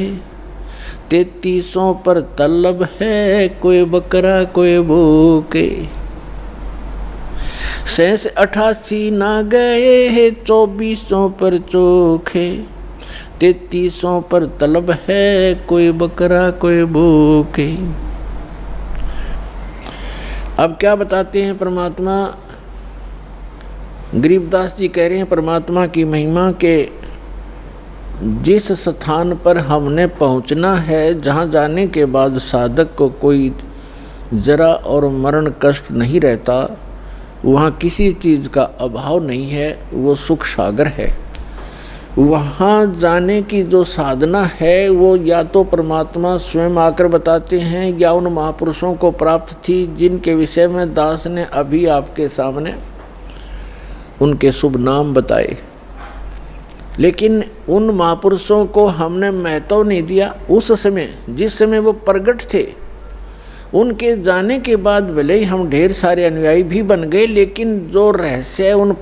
3300 पर तलब है कोई बकरा कोई भूखे। शेष 88 ना गए 2400 पर चोखे, 3300 पर तलब है कोई बकरा कोई भूखे। अब क्या बताते हैं परमात्मा? गरीबदास जी कह रहे हैं परमात्मा की महिमा के जिस स्थान पर हमने पहुंचना है, जहां जाने के बाद साधक को कोई जरा और मरण कष्ट नहीं रहता, वहाँ किसी चीज़ का अभाव नहीं है, वो सुख सागर है। वहाँ जाने की जो साधना है वो या तो परमात्मा स्वयं आकर बताते हैं या उन महापुरुषों को प्राप्त थी जिनके विषय में दास ने अभी आपके सामने उनके शुभ नाम बताए। लेकिन उन महापुरुषों को हमने महत्व नहीं दिया। उस समय जिस समय वो प्रगट थे, उनके जाने के बाद भले ही हम ढेर सारे अनुयायी भी बन गए, लेकिन जो रहस्य उन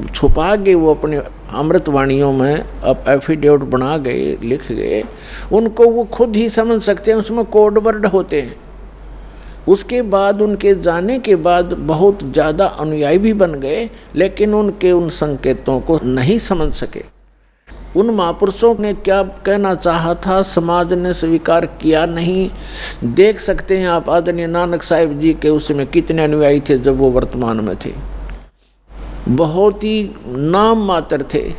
छुपा गए वो अपने अमृतवाणियों में अब एफिडेविट बना गए, लिख गए, उनको वो खुद ही समझ सकते हैं, उसमें कोड वर्ड होते हैं। उसके बाद उनके जाने के बाद बहुत ज़्यादा अनुयायी भी बन गए, लेकिन उनके उन संकेतों को नहीं समझ सके। उन महापुरुषों ने क्या कहना चाहा था समाज ने स्वीकार किया नहीं। देख सकते हैं आप आदरणीय नानक साहिब जी के उसमें कितने अनुयायी थे जब वो वर्तमान में थे, बहुत ही नाम मात्र थे।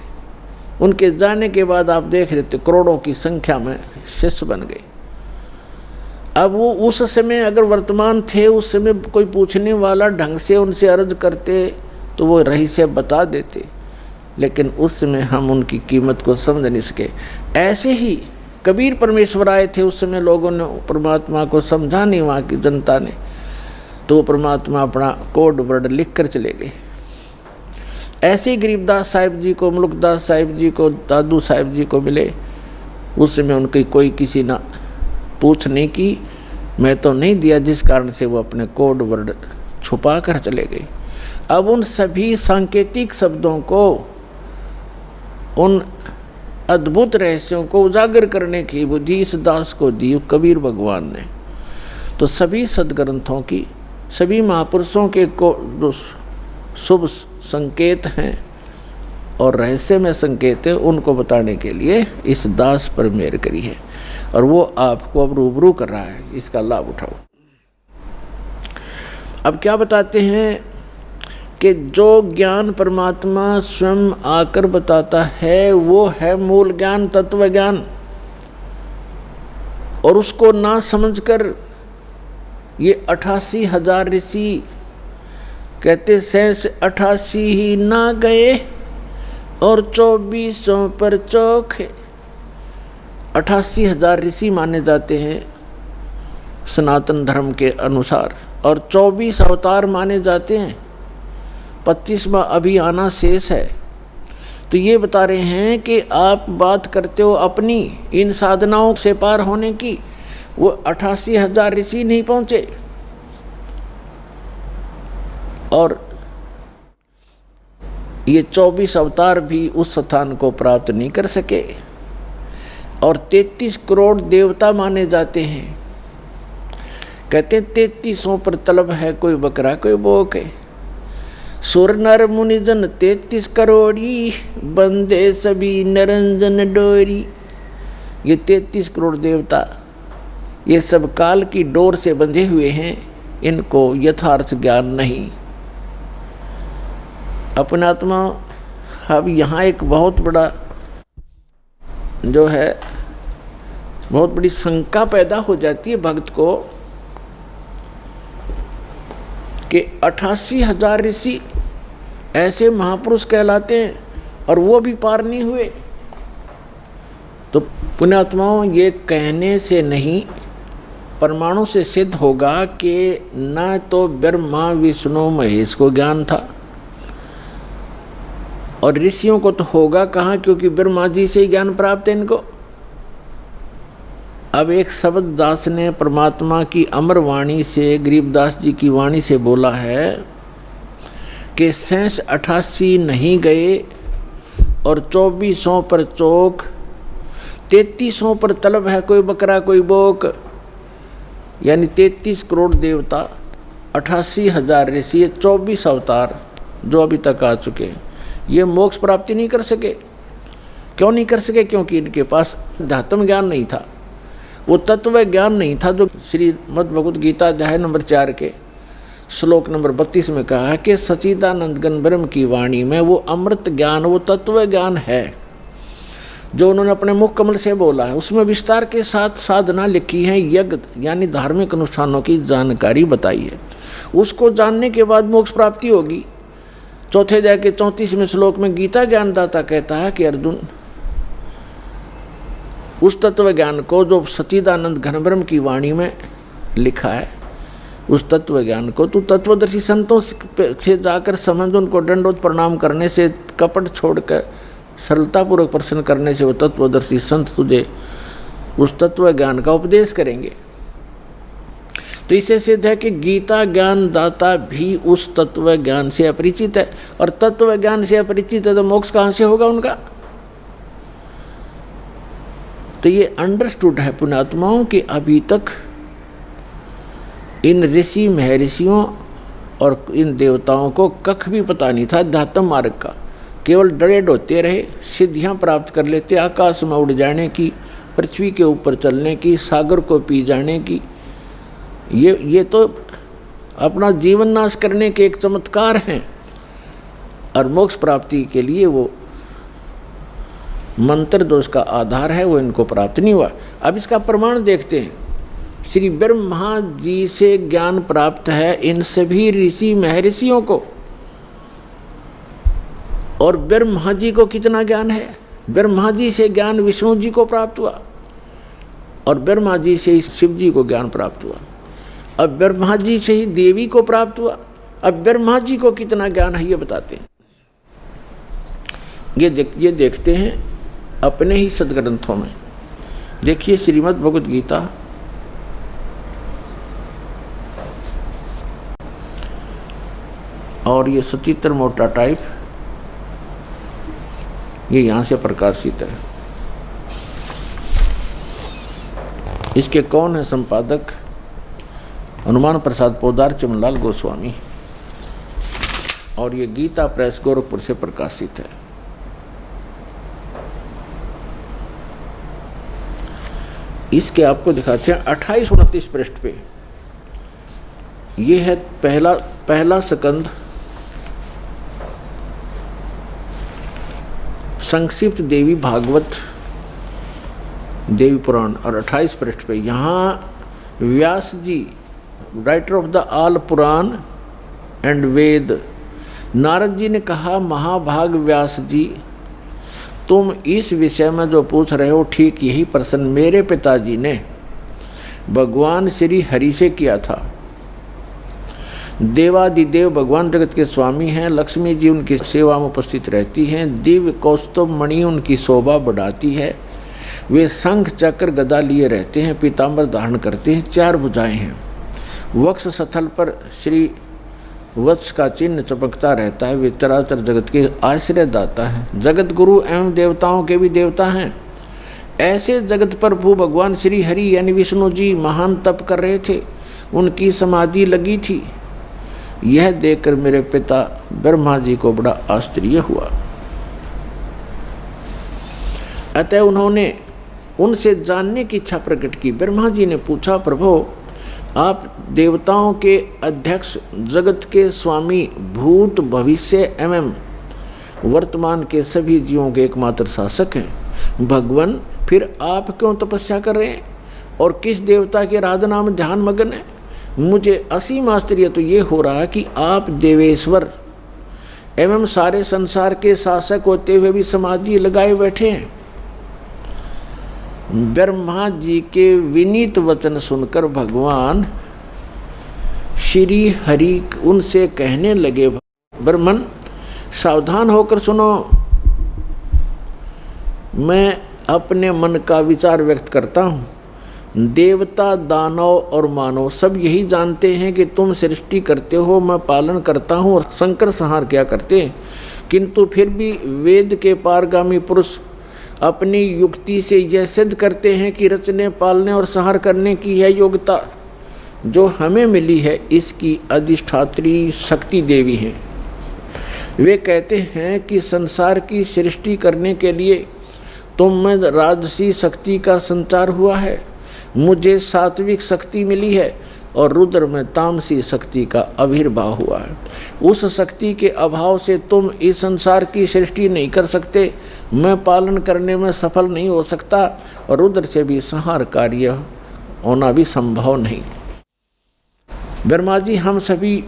उनके जाने के बाद आप देख रहे थे करोड़ों की संख्या में शिष्य बन गए। अब वो उस समय अगर वर्तमान थे, उस समय कोई पूछने वाला ढंग से उनसे अर्ज करते तो वो रहस्य बता देते, लेकिन उस समय हम उनकी कीमत को समझ नहीं सके। ऐसे ही कबीर परमेश्वर आए थे, उस समय लोगों ने परमात्मा को समझा नहीं, वहाँ की जनता ने, तो परमात्मा अपना कोड वर्ड लिख कर चले गए। ऐसे ही गरीबदास साहिब जी को, मुल्कदास साहिब जी को, दादू साहिब जी को मिले, उस समय उनकी कोई किसी ना पूछने की मैं तो नहीं दिया, जिस कारण से वो अपने कोड वर्ड छुपा कर चले गए। अब उन सभी सांकेतिक शब्दों को, उन अद्भुत रहस्यों को उजागर करने की बुद्धि इस दास को दी कबीर भगवान ने। तो सभी सदग्रंथों की, सभी महापुरुषों के को जो शुभ संकेत हैं और रहस्य में संकेत हैं, उनको बताने के लिए इस दास पर मेहर करी है, और वो आपको अब रूबरू कर रहा है, इसका लाभ उठाओ। अब क्या बताते हैं कि जो ज्ञान परमात्मा स्वयं आकर बताता है वो है मूल ज्ञान, तत्व ज्ञान, और उसको ना समझकर ये 88,000 ऋषि कहते शेष 88 ही ना गए और 2400 पर चौखे। 88,000 ऋषि माने जाते हैं सनातन धर्म के अनुसार, और 24 अवतार माने जाते हैं, 25वां अभी आना शेष है। तो ये बता रहे हैं कि आप बात करते हो अपनी इन साधनाओं से पार होने की, वो 88,000 ऋषि नहीं पहुंचे, और ये 24 अवतार भी उस स्थान को प्राप्त नहीं कर सके, और 33 करोड़ देवता माने जाते हैं। कहते 3300 पर तलब है कोई बकरा कोई बोक है। सुर नर मुनिजन 33 करोड़ी, बंदे सभी निरंजन डोरी। ये 33 करोड़ देवता ये सब काल की डोर से बंधे हुए हैं, इनको यथार्थ ज्ञान नहीं। अपनात्मा अब यहाँ एक बहुत बड़ा जो है बहुत बड़ी शंका पैदा हो जाती है भक्त को कि 88,000 ऋषि ऐसे महापुरुष कहलाते हैं और वो भी पार नहीं हुए, तो पुण्यात्माओं, ये कहने से नहीं, प्रमाणों से सिद्ध होगा कि न तो ब्रह्मा विष्णु महेश को ज्ञान था और ऋषियों को तो होगा कहाँ, क्योंकि ब्रह्मा जी से ही ज्ञान प्राप्त है इनको। अब एक शब्द दास ने परमात्मा की अमर वाणी से, गरीबदास जी की वाणी से बोला है कि 88 नहीं गए और 2400 पर चौक, 3300 पर तलब है कोई बकरा कोई बोक, यानी 33 करोड़ देवता, 88,000 ऋषि, 24 अवतार जो अभी तक आ चुके, ये मोक्ष प्राप्ति नहीं कर सके। क्यों नहीं कर सके? क्योंकि इनके पास अध्यात्म ज्ञान नहीं था, वो तत्व ज्ञान नहीं था जो श्रीमद् भगवद गीता अध्याय नंबर 4 के श्लोक नंबर 32 में कहा है कि सच्चिदानंद घन ब्रह्म की वाणी में वो अमृत ज्ञान, वो तत्व ज्ञान है जो उन्होंने अपने मुख कमल से बोला है। उसमें विस्तार के साथ साधना लिखी है, यज्ञ यानी धार्मिक अनुष्ठानों की जानकारी बताई है। उसको जानने के बाद मोक्ष प्राप्ति होगी। चौथे अध्याय के 34वें श्लोक में गीता ज्ञानदाता कहता है कि अर्जुन, उस तत्व ज्ञान को जो सच्चिदानंद घन ब्रह्म की वाणी में लिखा है, उस तत्व ज्ञान को तू तत्वदर्शी संतों से जाकर समझ, उनको दंडोत प्रणाम करने से, कपट छोड़कर सरलतापूर्वक प्रश्न करने से वो तत्वदर्शी संत तुझे उस तत्व ज्ञान का उपदेश करेंगे। तो इससे सिद्ध है कि गीता ज्ञान दाता भी उस तत्व ज्ञान से अपरिचित है, और तत्व ज्ञान से अपरिचित है तो मोक्ष कहाँ से होगा उनका? तो ये अंडरस्टूड है पुण्यात्माओं कि अभी तक इन ऋषि महर्षियों और इन देवताओं को कख भी पता नहीं था अध्यात्म मार्ग का। केवल डरे डोते रहे, सिद्धियां प्राप्त कर लेते, आकाश में उड़ जाने की, पृथ्वी के ऊपर चलने की, सागर को पी जाने की। ये तो अपना जीवन नाश करने के एक चमत्कार हैं, और मोक्ष प्राप्ति के लिए वो मंत्र जो उसका आधार है वो इनको प्राप्त नहीं हुआ। अब इसका प्रमाण देखते हैं। श्री ब्रह्मा जी से ज्ञान प्राप्त है इन सभी ऋषि महर्षियों को, और ब्रह्मा जी को कितना ज्ञान है? ब्रह्मा जी से ज्ञान विष्णु जी को प्राप्त हुआ, और ब्रह्मा जी से ही शिव जी को ज्ञान प्राप्त हुआ, अब ब्रह्मा जी से ही देवी को प्राप्त हुआ। अब ब्रह्मा जी को कितना ज्ञान है ये बताते हैं। ये देखते हैं अपने ही सदग्रंथों में। देखिए श्रीमद् भगवद गीता और ये सचित्र मोटा टाइप, ये यहाँ से प्रकाशित है। इसके कौन है संपादक? हनुमान प्रसाद पोदार चिमनलाल गोस्वामी, और ये गीता प्रेस गोरखपुर से प्रकाशित है। इसके आपको दिखाते हैं 28-29 पृष्ठ पे। ये है पहला स्कंद, संक्षिप्त देवी भागवत देवी पुराण, और 28 पृष्ठ पे यहाँ Vyas ji, writer of the all Purana and Veda, Narad ji ने कहा, महाभाग व्यास जी, तुम इस विषय में जो पूछ रहे हो ठीक यही प्रश्न मेरे पिताजी ने भगवान श्री हरि से किया था। देवादिदेव भगवान जगत के स्वामी हैं, लक्ष्मी जी उनकी सेवा में उपस्थित रहती हैं, दिव्य कौस्तुभ मणि उनकी शोभा बढ़ाती है, वे शंख चक्र गदा लिए रहते हैं, पीताम्बर धारण करते हैं, 4 भुजाएं हैं, वक्ष स्थल पर श्री वत्स का चिन्ह चमकता रहता है, वे चराचर जगत के आश्रय दाता हैं, जगत गुरु एवं देवताओं के भी देवता हैं। ऐसे जगत प्रभु भगवान श्री हरि यानी विष्णु जी महान तप कर रहे थे, उनकी समाधि लगी थी। यह देखकर मेरे पिता ब्रह्मा जी को बड़ा आश्चर्य हुआ। अतः उन्होंने उनसे जानने की इच्छा प्रकट की। ब्रह्मा जी ने पूछा, प्रभु आप देवताओं के अध्यक्ष, जगत के स्वामी, भूत भविष्य एवं वर्तमान के सभी जीवों के एकमात्र शासक हैं। भगवान फिर आप क्यों तपस्या कर रहे हैं और किस देवता के आराधना में ध्यान मगन है? मुझे असीम आश्चर्य तो ये हो रहा है कि आप देवेश्वर एवं सारे संसार के शासक होते हुए भी समाधि लगाए बैठे हैं। ब्रह्मा जी के विनीत वचन सुनकर भगवान श्री हरि उनसे कहने लगे, ब्रह्मन सावधान होकर सुनो, मैं अपने मन का विचार व्यक्त करता हूँ। देवता, दानव और मानव सब यही जानते हैं कि तुम सृष्टि करते हो, मैं पालन करता हूँ और संकर संहार क्या करते हैं, किंतु फिर भी वेद के पारगामी पुरुष अपनी युक्ति से यह सिद्ध करते हैं कि रचने, पालने और संहार करने की यह योग्यता जो हमें मिली है, इसकी अधिष्ठात्री शक्ति देवी है। वे कहते हैं कि संसार की सृष्टि करने के लिए तुम में राजसी शक्ति का संचार हुआ है, मुझे सात्विक शक्ति मिली है और रुद्र में तामसी शक्ति का आविर्भाव हुआ है। उस शक्ति के अभाव से तुम इस संसार की सृष्टि नहीं कर सकते, मैं पालन करने में सफल नहीं हो सकता और रुद्र से भी संहार कार्य होना भी संभव नहीं। ब्रह्मा जी, हम सभी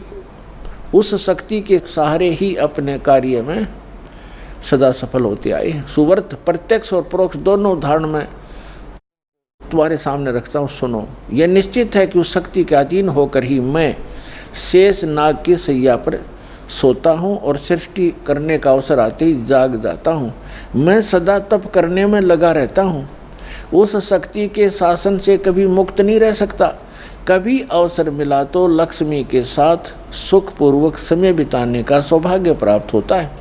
उस शक्ति के सहारे ही अपने कार्य में सदा सफल होते आए। सुवर्त प्रत्यक्ष और परोक्ष दोनों उदाहरण में तुम्हारे सामने रखता हूँ, सुनो। यह निश्चित है कि उस शक्ति के अधीन होकर ही मैं शेष नाग की सैया पर सोता हूँ और सृष्टि करने का अवसर आते ही जाग जाता हूँ। मैं सदा तप करने में लगा रहता हूँ, उस शक्ति के शासन से कभी मुक्त नहीं रह सकता। कभी अवसर मिला तो लक्ष्मी के साथ सुखपूर्वक समय बिताने का सौभाग्य प्राप्त होता है।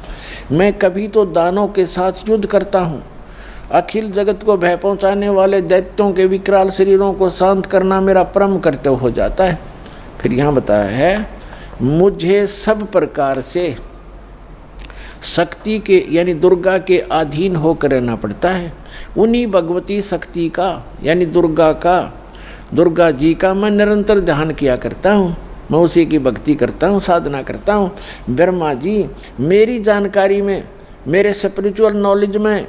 मैं कभी तो दानों के साथ युद्ध करता हूँ। अखिल जगत को भय पहुँचाने वाले दैत्यों के विकराल शरीरों को शांत करना मेरा परम कर्तव्य हो जाता है। फिर यहाँ बताया है, मुझे सब प्रकार से शक्ति के यानी दुर्गा के अधीन होकर रहना पड़ता है। उन्हीं भगवती शक्ति का यानी दुर्गा जी का मैं निरंतर ध्यान किया करता हूँ, मैं उसी की भक्ति करता हूँ, साधना करता हूँ। ब्रह्मा जी, मेरी जानकारी में, मेरे स्पिरिचुअल नॉलेज में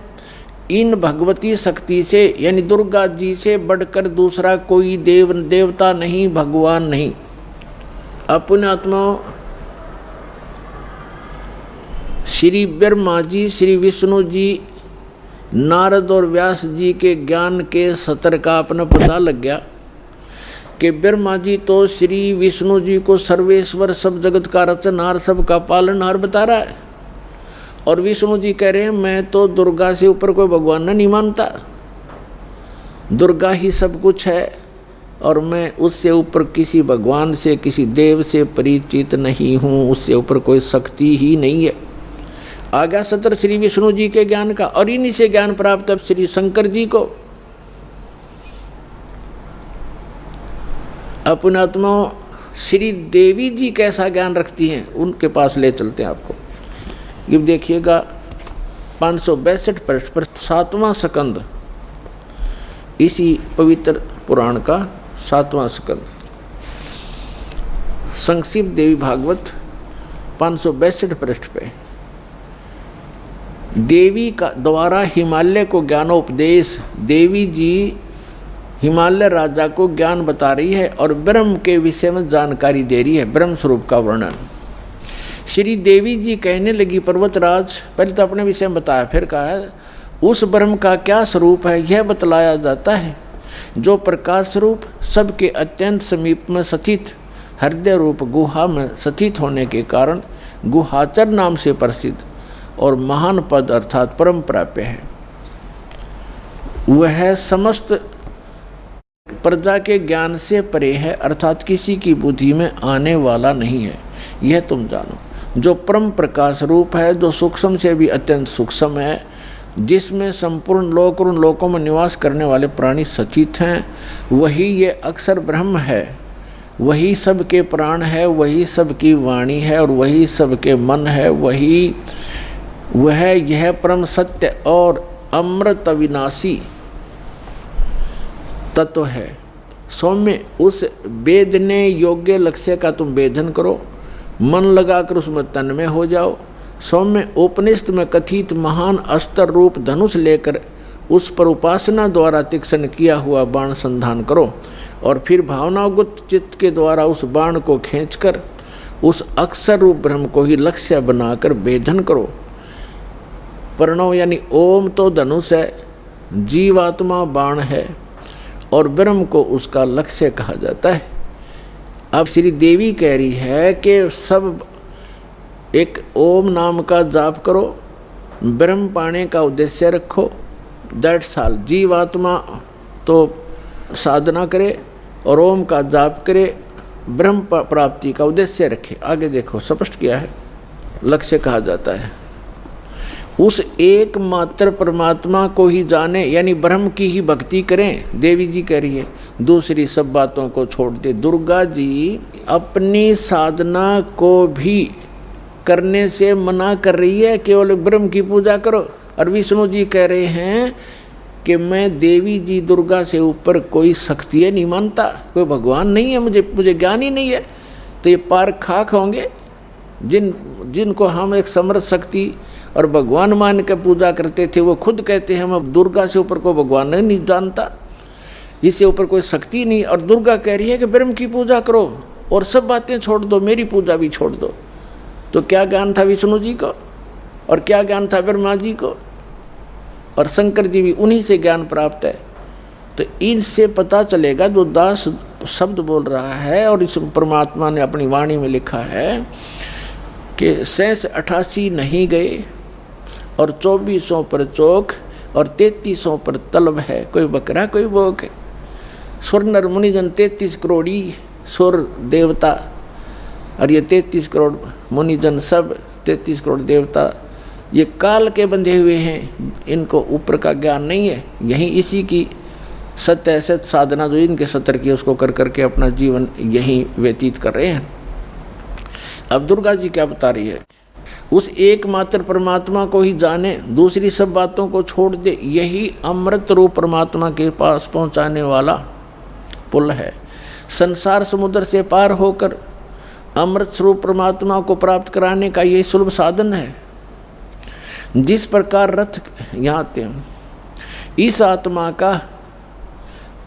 इन भगवती शक्ति से यानी दुर्गा जी से बढ़कर दूसरा कोई देवता नहीं, भगवान नहीं। अपने आत्मा श्री ब्रह्मा जी, श्री विष्णु जी, नारद और व्यास जी के ज्ञान के सतर का अपना पता लग गया कि ब्रह्मा जी तो श्री विष्णु जी को सर्वेश्वर, सब जगत का रचनहार, सबका पालनहार बता रहा है, और विष्णु जी कह रहे हैं मैं तो दुर्गा से ऊपर कोई भगवान नहीं मानता, दुर्गा ही सब कुछ है और मैं उससे ऊपर किसी भगवान से, किसी देव से परिचित नहीं हूँ, उससे ऊपर कोई शक्ति ही नहीं है। आ गया सत्र श्री विष्णु जी के ज्ञान का, और इन्हीं से ज्ञान प्राप्त अब श्री शंकर जी को। अपने आत्मा श्री देवी जी कैसा ज्ञान रखती हैं, उनके पास ले चलते हैं आपको। ये देखिएगा 562 पृष्ठ पर 7वां स्कंद, इसी पवित्र पुराण का 7वां स्कंद, संक्षिप्त देवी भागवत 562 पृष्ठ पे देवी का द्वारा हिमालय को ज्ञानोपदेश। देवी जी हिमालय राजा को ज्ञान बता रही है और ब्रह्म के विषय में जानकारी दे रही है, ब्रह्म स्वरूप का वर्णन। श्री देवी जी कहने लगी, पर्वतराज, पहले तो अपने विषय में बताया, फिर कहा है उस ब्रह्म का क्या स्वरूप है यह बतलाया जाता है, जो प्रकाश स्वरूप सबके अत्यंत समीप में स्थित हृदय रूप गुहा में स्थित होने के कारण गुहाचर नाम से प्रसिद्ध और महान पद अर्थात परम प्राप्य है। वह समस्त प्रजा के ज्ञान से परे है, अर्थात किसी की बुद्धि में आने वाला नहीं है, यह तुम जानो। जो परम प्रकाश रूप है, जो सूक्ष्म से भी अत्यंत सूक्ष्म है, जिसमें संपूर्ण लोक और उन लोकों में निवास करने वाले प्राणी स्थित हैं, वही ये अक्षर ब्रह्म है, वही सबके प्राण है, वही सबकी वाणी है और वही सबके मन है, वह यह परम सत्य और अमृत अविनाशी तत्व है। सौम्य उस वेदने योग्य लक्ष्य का तुम वेदन करो, मन लगाकर उसमें तन्मय हो जाओ। सौम्य उपनिषद में कथित महान अस्त्र रूप धनुष लेकर उस पर उपासना द्वारा तीक्ष्ण किया हुआ बाण संधान करो और फिर भावनागत चित्त के द्वारा उस बाण को खींचकर उस अक्षर रूप ब्रह्म को ही लक्ष्य बनाकर वेदन करो। प्रणव यानी ओम तो धनुष है, जीवात्मा बाण है और ब्रह्म को उसका लक्ष्य कहा जाता है। अब श्री देवी कह रही है कि सब एक ओम नाम का जाप करो, ब्रह्म पाने का उद्देश्य रखो, दैट्स ऑल। जीवात्मा तो साधना करे और ओम का जाप करे, ब्रह्म प्राप्ति का उद्देश्य रखे। आगे देखो स्पष्ट किया है, लक्ष्य कहा जाता है। उस एकमात्र परमात्मा को ही जाने, यानी ब्रह्म की ही भक्ति करें। देवी जी कह रही है दूसरी सब बातों को छोड़ दे। दुर्गा जी अपनी साधना को भी करने से मना कर रही है, केवल ब्रह्म की पूजा करो। और विष्णु जी कह रहे हैं कि मैं देवी जी दुर्गा से ऊपर कोई शक्ति नहीं मानता, कोई भगवान नहीं है, मुझे ज्ञान ही नहीं है। तो ये पार खाक होंगे जिनको हम एक समर्थ शक्ति और भगवान मान के पूजा करते थे, वो खुद कहते हैं हम दुर्गा से ऊपर कोई भगवान नहीं जानता, इससे ऊपर कोई शक्ति नहीं। और दुर्गा कह रही है कि ब्रह्म की पूजा करो और सब बातें छोड़ दो, मेरी पूजा भी छोड़ दो। तो क्या ज्ञान था विष्णु जी को और क्या ज्ञान था ब्रह्मा जी को, और शंकर जी भी उन्हीं से ज्ञान प्राप्त है। तो इनसे पता चलेगा, जो दास शब्द बोल रहा है और इस परमात्मा ने अपनी वाणी में लिखा है कि 88 नहीं गए और 2400 पर चौक और 3300 पर तलब है, कोई बकरा कोई बोक है। सुर नर मुनिजन 33 करोड़ी सुर देवता, और ये 33 करोड़ मुनिजन सब 33 करोड़ देवता ये काल के बंधे हुए हैं, इनको ऊपर का ज्ञान नहीं है। यहीं इसी की सत्य असत साधना जो इनके सतर की उसको कर करके अपना जीवन यहीं व्यतीत कर रहे हैं। अब दुर्गा जी क्या बता रही है, उस एकमात्र परमात्मा को ही जाने, दूसरी सब बातों को छोड़ दे। यही अमृत रूप परमात्मा के पास पहुंचाने वाला पुल है। संसार समुद्र से पार होकर अमृत स्वरूप परमात्मा को प्राप्त कराने का यही सुलभ साधन है। जिस प्रकार रथ यहाँ आते हैं, इस आत्मा का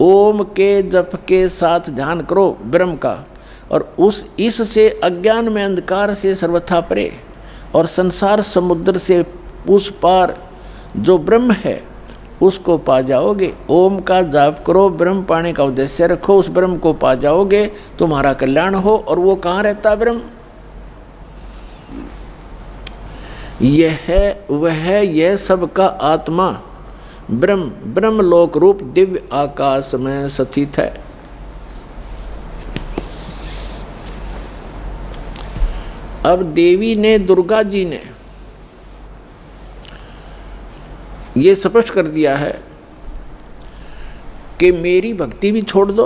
ओम के जप के साथ ध्यान करो ब्रह्म का, और इससे अज्ञान में अंधकार से सर्वथा परे और संसार समुद्र से उस पार जो ब्रह्म है उसको पा जाओगे। ओम का जाप करो, ब्रह्म पाने का उद्देश्य रखो, उस ब्रह्म को पा जाओगे, तुम्हारा कल्याण हो। और वो कहाँ रहता है ब्रह्म? यह सबका आत्मा ब्रह्म लोक रूप दिव्य आकाश में स्थित है। अब देवी ने, दुर्गा जी ने ये स्पष्ट कर दिया है कि मेरी भक्ति भी छोड़ दो,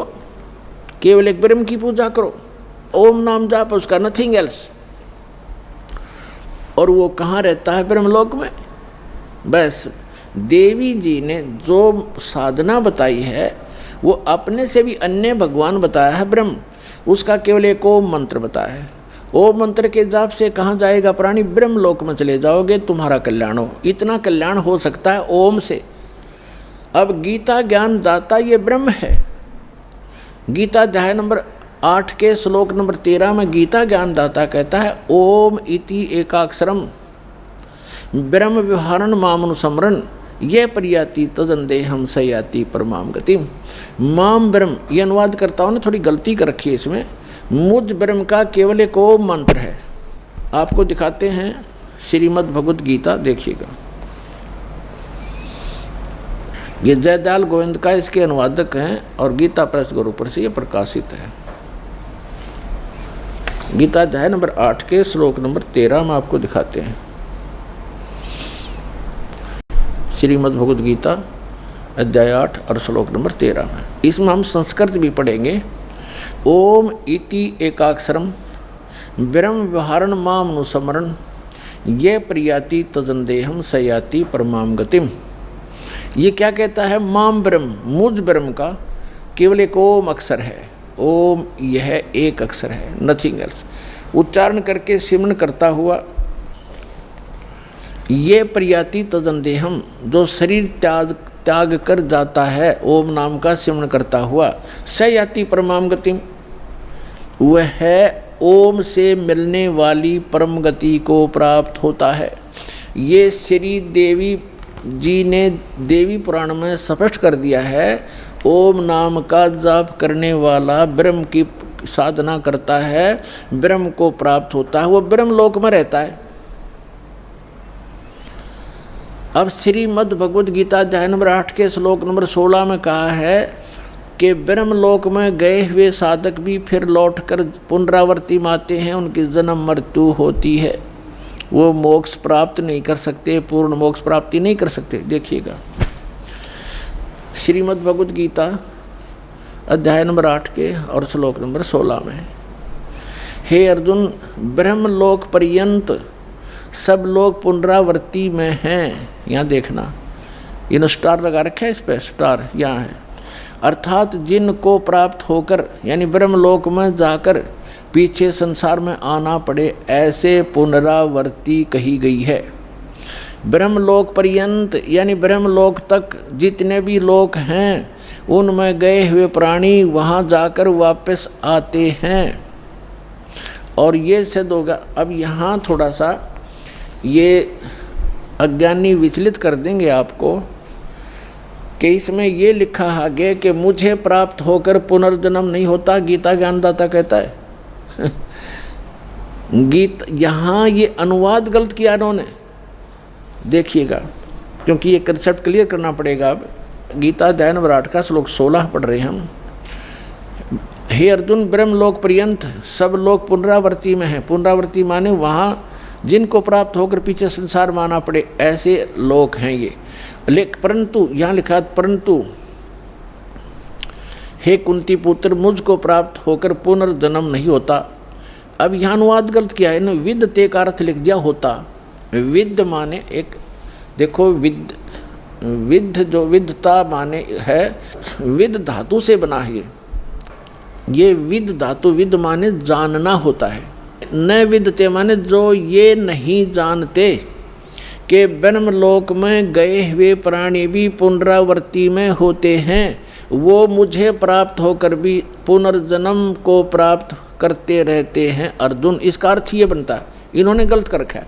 केवल एक ब्रह्म की पूजा करो, ओम नाम जाप, उसका नथिंग एल्स। और वो कहाँ रहता है? ब्रह्मलोक में। बस देवी जी ने जो साधना बताई है वो अपने से भी अन्य भगवान बताया है ब्रह्म, उसका केवल एक ओम मंत्र बताया है। ओम मंत्र के जाप से कहाँ जाएगा प्राणी? ब्रह्मलोक में चले जाओगे, तुम्हारा कल्याण हो। इतना कल्याण हो सकता है ओम से। अब गीता ज्ञान दाता ये ब्रह्म है। गीता अध्याय नंबर 8 के श्लोक नंबर 13 में गीता ज्ञान दाता कहता है ओम इति एकाक्षरम ब्रह्म व्यवहारण मामनुसमरण ये परियाति तजंदेहम सयाति परमाम गतिम। माम ब्रह्म, ये अनुवाद करताओं ने थोड़ी गलती कर रखी है इसमें। मुझ ब्रह्म का केवल एक ओम मंत्र है। आपको दिखाते हैं श्रीमद् भगवद गीता, देखिएगा। ये जयदयाल गोविंद का इसके अनुवादक हैं और गीता प्रेस गुरुपर से ये प्रकाशित है। गीता अध्याय नंबर 8 के श्लोक नंबर 13 में आपको दिखाते हैं। श्रीमद् भगवद गीता अध्याय 8 और श्लोक नंबर 13 में। इसमें हम संस्कृत भी पढ़ेंगे। ओम इति एकाक्षरम ब्रह्म व्यवहारण मामनुसमरण ये प्रियाति तजंदेहम सयाति परमाम गतिम। ये क्या कहता है? माम ब्रह्म, मुझ ब्रह्म का केवल एक ओम अक्षर है। ओम यह एक अक्षर है, नथिंग एल्स। उच्चारण करके सिमरण करता हुआ ये प्रियाति तजंदेहम, जो शरीर त्याग कर जाता है ओम नाम का सिमरण करता हुआ, सयाति परमाम गतिम, वह ओम से मिलने वाली परम गति को प्राप्त होता है। ये श्री देवी जी ने देवी पुराण में स्पष्ट कर दिया है, ओम नाम का जाप करने वाला ब्रह्म की साधना करता है, ब्रह्म को प्राप्त होता है, वो ब्रह्म लोक में रहता है। अब श्रीमद् भगवद गीता अध्याय नंबर 8 के श्लोक नंबर 16 में कहा है कि ब्रह्मलोक में गए हुए साधक भी फिर लौटकर पुनरावर्ती आते हैं, उनकी जन्म मृत्यु होती है, वो मोक्ष प्राप्त नहीं कर सकते, पूर्ण मोक्ष प्राप्ति नहीं कर सकते। देखिएगा श्रीमद् भगवद गीता अध्याय नंबर 8 के और श्लोक नंबर 16 में, हे अर्जुन, ब्रह्मलोक पर्यंत सब लोग पुनरावर्ती में हैं। यहाँ देखना, इन स्टार लगा रखा है, इस पर स्टार यहाँ है, अर्थात जिनको प्राप्त होकर यानी ब्रह्मलोक में जाकर पीछे संसार में आना पड़े, ऐसे पुनरावर्ती कही गई है। ब्रह्मलोक पर्यंत यानी ब्रह्मलोक तक जितने भी लोक हैं, उनमें गए हुए प्राणी वहाँ जाकर वापस आते हैं। और ये सिद्ध होगा। अब यहाँ थोड़ा सा ये अज्ञानी विचलित कर देंगे आपको कि इसमें ये लिखा आगे कि मुझे प्राप्त होकर पुनर्जन्म नहीं होता, गीता ज्ञानदाता कहता है। यहाँ ये अनुवाद गलत किया इन्होंने, देखिएगा, क्योंकि ये कंसेप्ट क्लियर करना पड़ेगा। अब गीता अध्याय नंबर 8 का श्लोक 16 पढ़ रहे हैं हम। हे अर्जुन, ब्रह्मलोक पर्यंत सब लोग पुनरावर्ती में हैं। पुनरावर्ती माने वहाँ जिनको प्राप्त होकर पीछे संसार में आना पड़े, ऐसे लोग हैं ये। परंतु यहाँ लिखा, परंतु हे कुंती पुत्र, मुझको प्राप्त होकर पुनर्जन्म नहीं होता। अब यहाँ अनुवाद गलत किया है, विद्यते का अर्थ लिख दिया होता। विद्य माने एक, देखो विद्ध जो विद्यता माने है, विद धातु से बना है ये विद धातु, विद माने जानना होता है। न विद्यते माने जो ये नहीं जानते कि ब्रह्मलोक में गए हुए प्राणी भी पुनरावर्ती में होते हैं, वो मुझे प्राप्त होकर भी पुनर्जन्म को प्राप्त करते रहते हैं। अर्जुन, इसका अर्थ ये बनता है, इन्होंने गलत कर रखा है,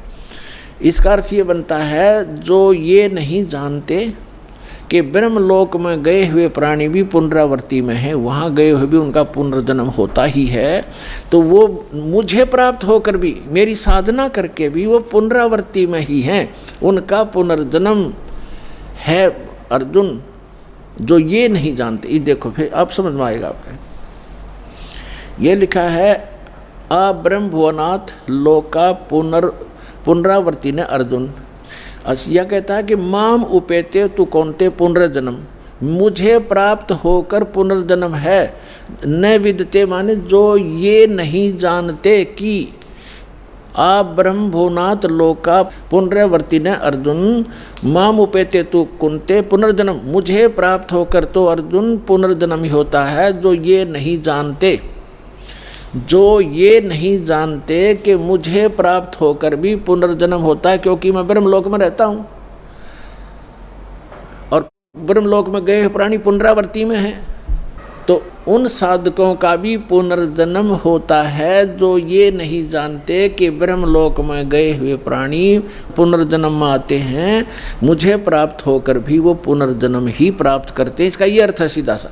इसका अर्थ ये बनता है जो ये नहीं जानते कि ब्रह्मलोक में गए हुए प्राणी भी पुनरावर्ती में हैं, वहाँ गए हुए भी उनका पुनर्जन्म होता ही है, तो वो मुझे प्राप्त होकर भी, मेरी साधना करके भी वो पुनरावर्ती में ही हैं, उनका पुनर्जन्म है। अर्जुन, जो ये नहीं जानते, ये देखो फिर आप समझ में आएगा आपका। ये लिखा है, अब्रह्मभुवनात् लोका पुनरावर्ती ने अर्जुन। यह कहता है कि माम उपेते तु कौनते पुनर्जन्म, मुझे प्राप्त होकर पुनर्जन्म है। न विदते माने जो ये नहीं जानते कि अब्रह्मभुवनात् लोका पुनरावर्ती ने अर्जुन, माम उपेते तु कुंते पुनर्जन्म, मुझे प्राप्त होकर तो अर्जुन पुनर्जन्म ही होता है। जो ये नहीं जानते, जो ये नहीं जानते कि मुझे प्राप्त होकर भी पुनर्जन्म होता है, क्योंकि मैं ब्रह्मलोक में रहता हूँ और ब्रह्मलोक में गए प्राणी पुनरावर्ती में हैं, तो उन साधकों का भी पुनर्जन्म होता है जो ये नहीं जानते कि ब्रह्मलोक में गए हुए प्राणी पुनर्जन्म में आते हैं, मुझे प्राप्त होकर भी वो पुनर्जन्म ही प्राप्त करते हैं। इसका ये अर्थ है सीधा सा।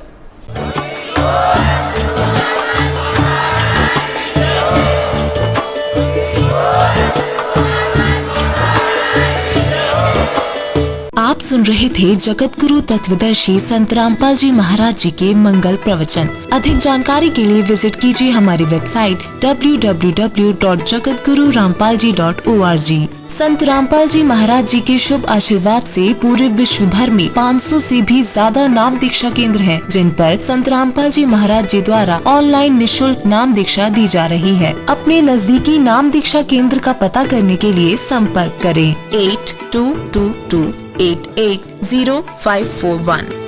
आप सुन रहे थे जगत गुरु तत्वदर्शी संत रामपाल जी महाराज जी के मंगल प्रवचन। अधिक जानकारी के लिए विजिट कीजिए हमारी वेबसाइट www.jagatgururampalji.org। संत रामपाल जी महाराज जी के शुभ आशीर्वाद से पूरे विश्व भर में 500 से भी ज्यादा नाम दीक्षा केंद्र हैं, जिन पर संत रामपाल जी महाराज जी द्वारा ऑनलाइन निशुल्क नाम दीक्षा दी जा रही है। अपने नजदीकी नाम दीक्षा केंद्र का पता करने के लिए संपर्क करें 8222880541।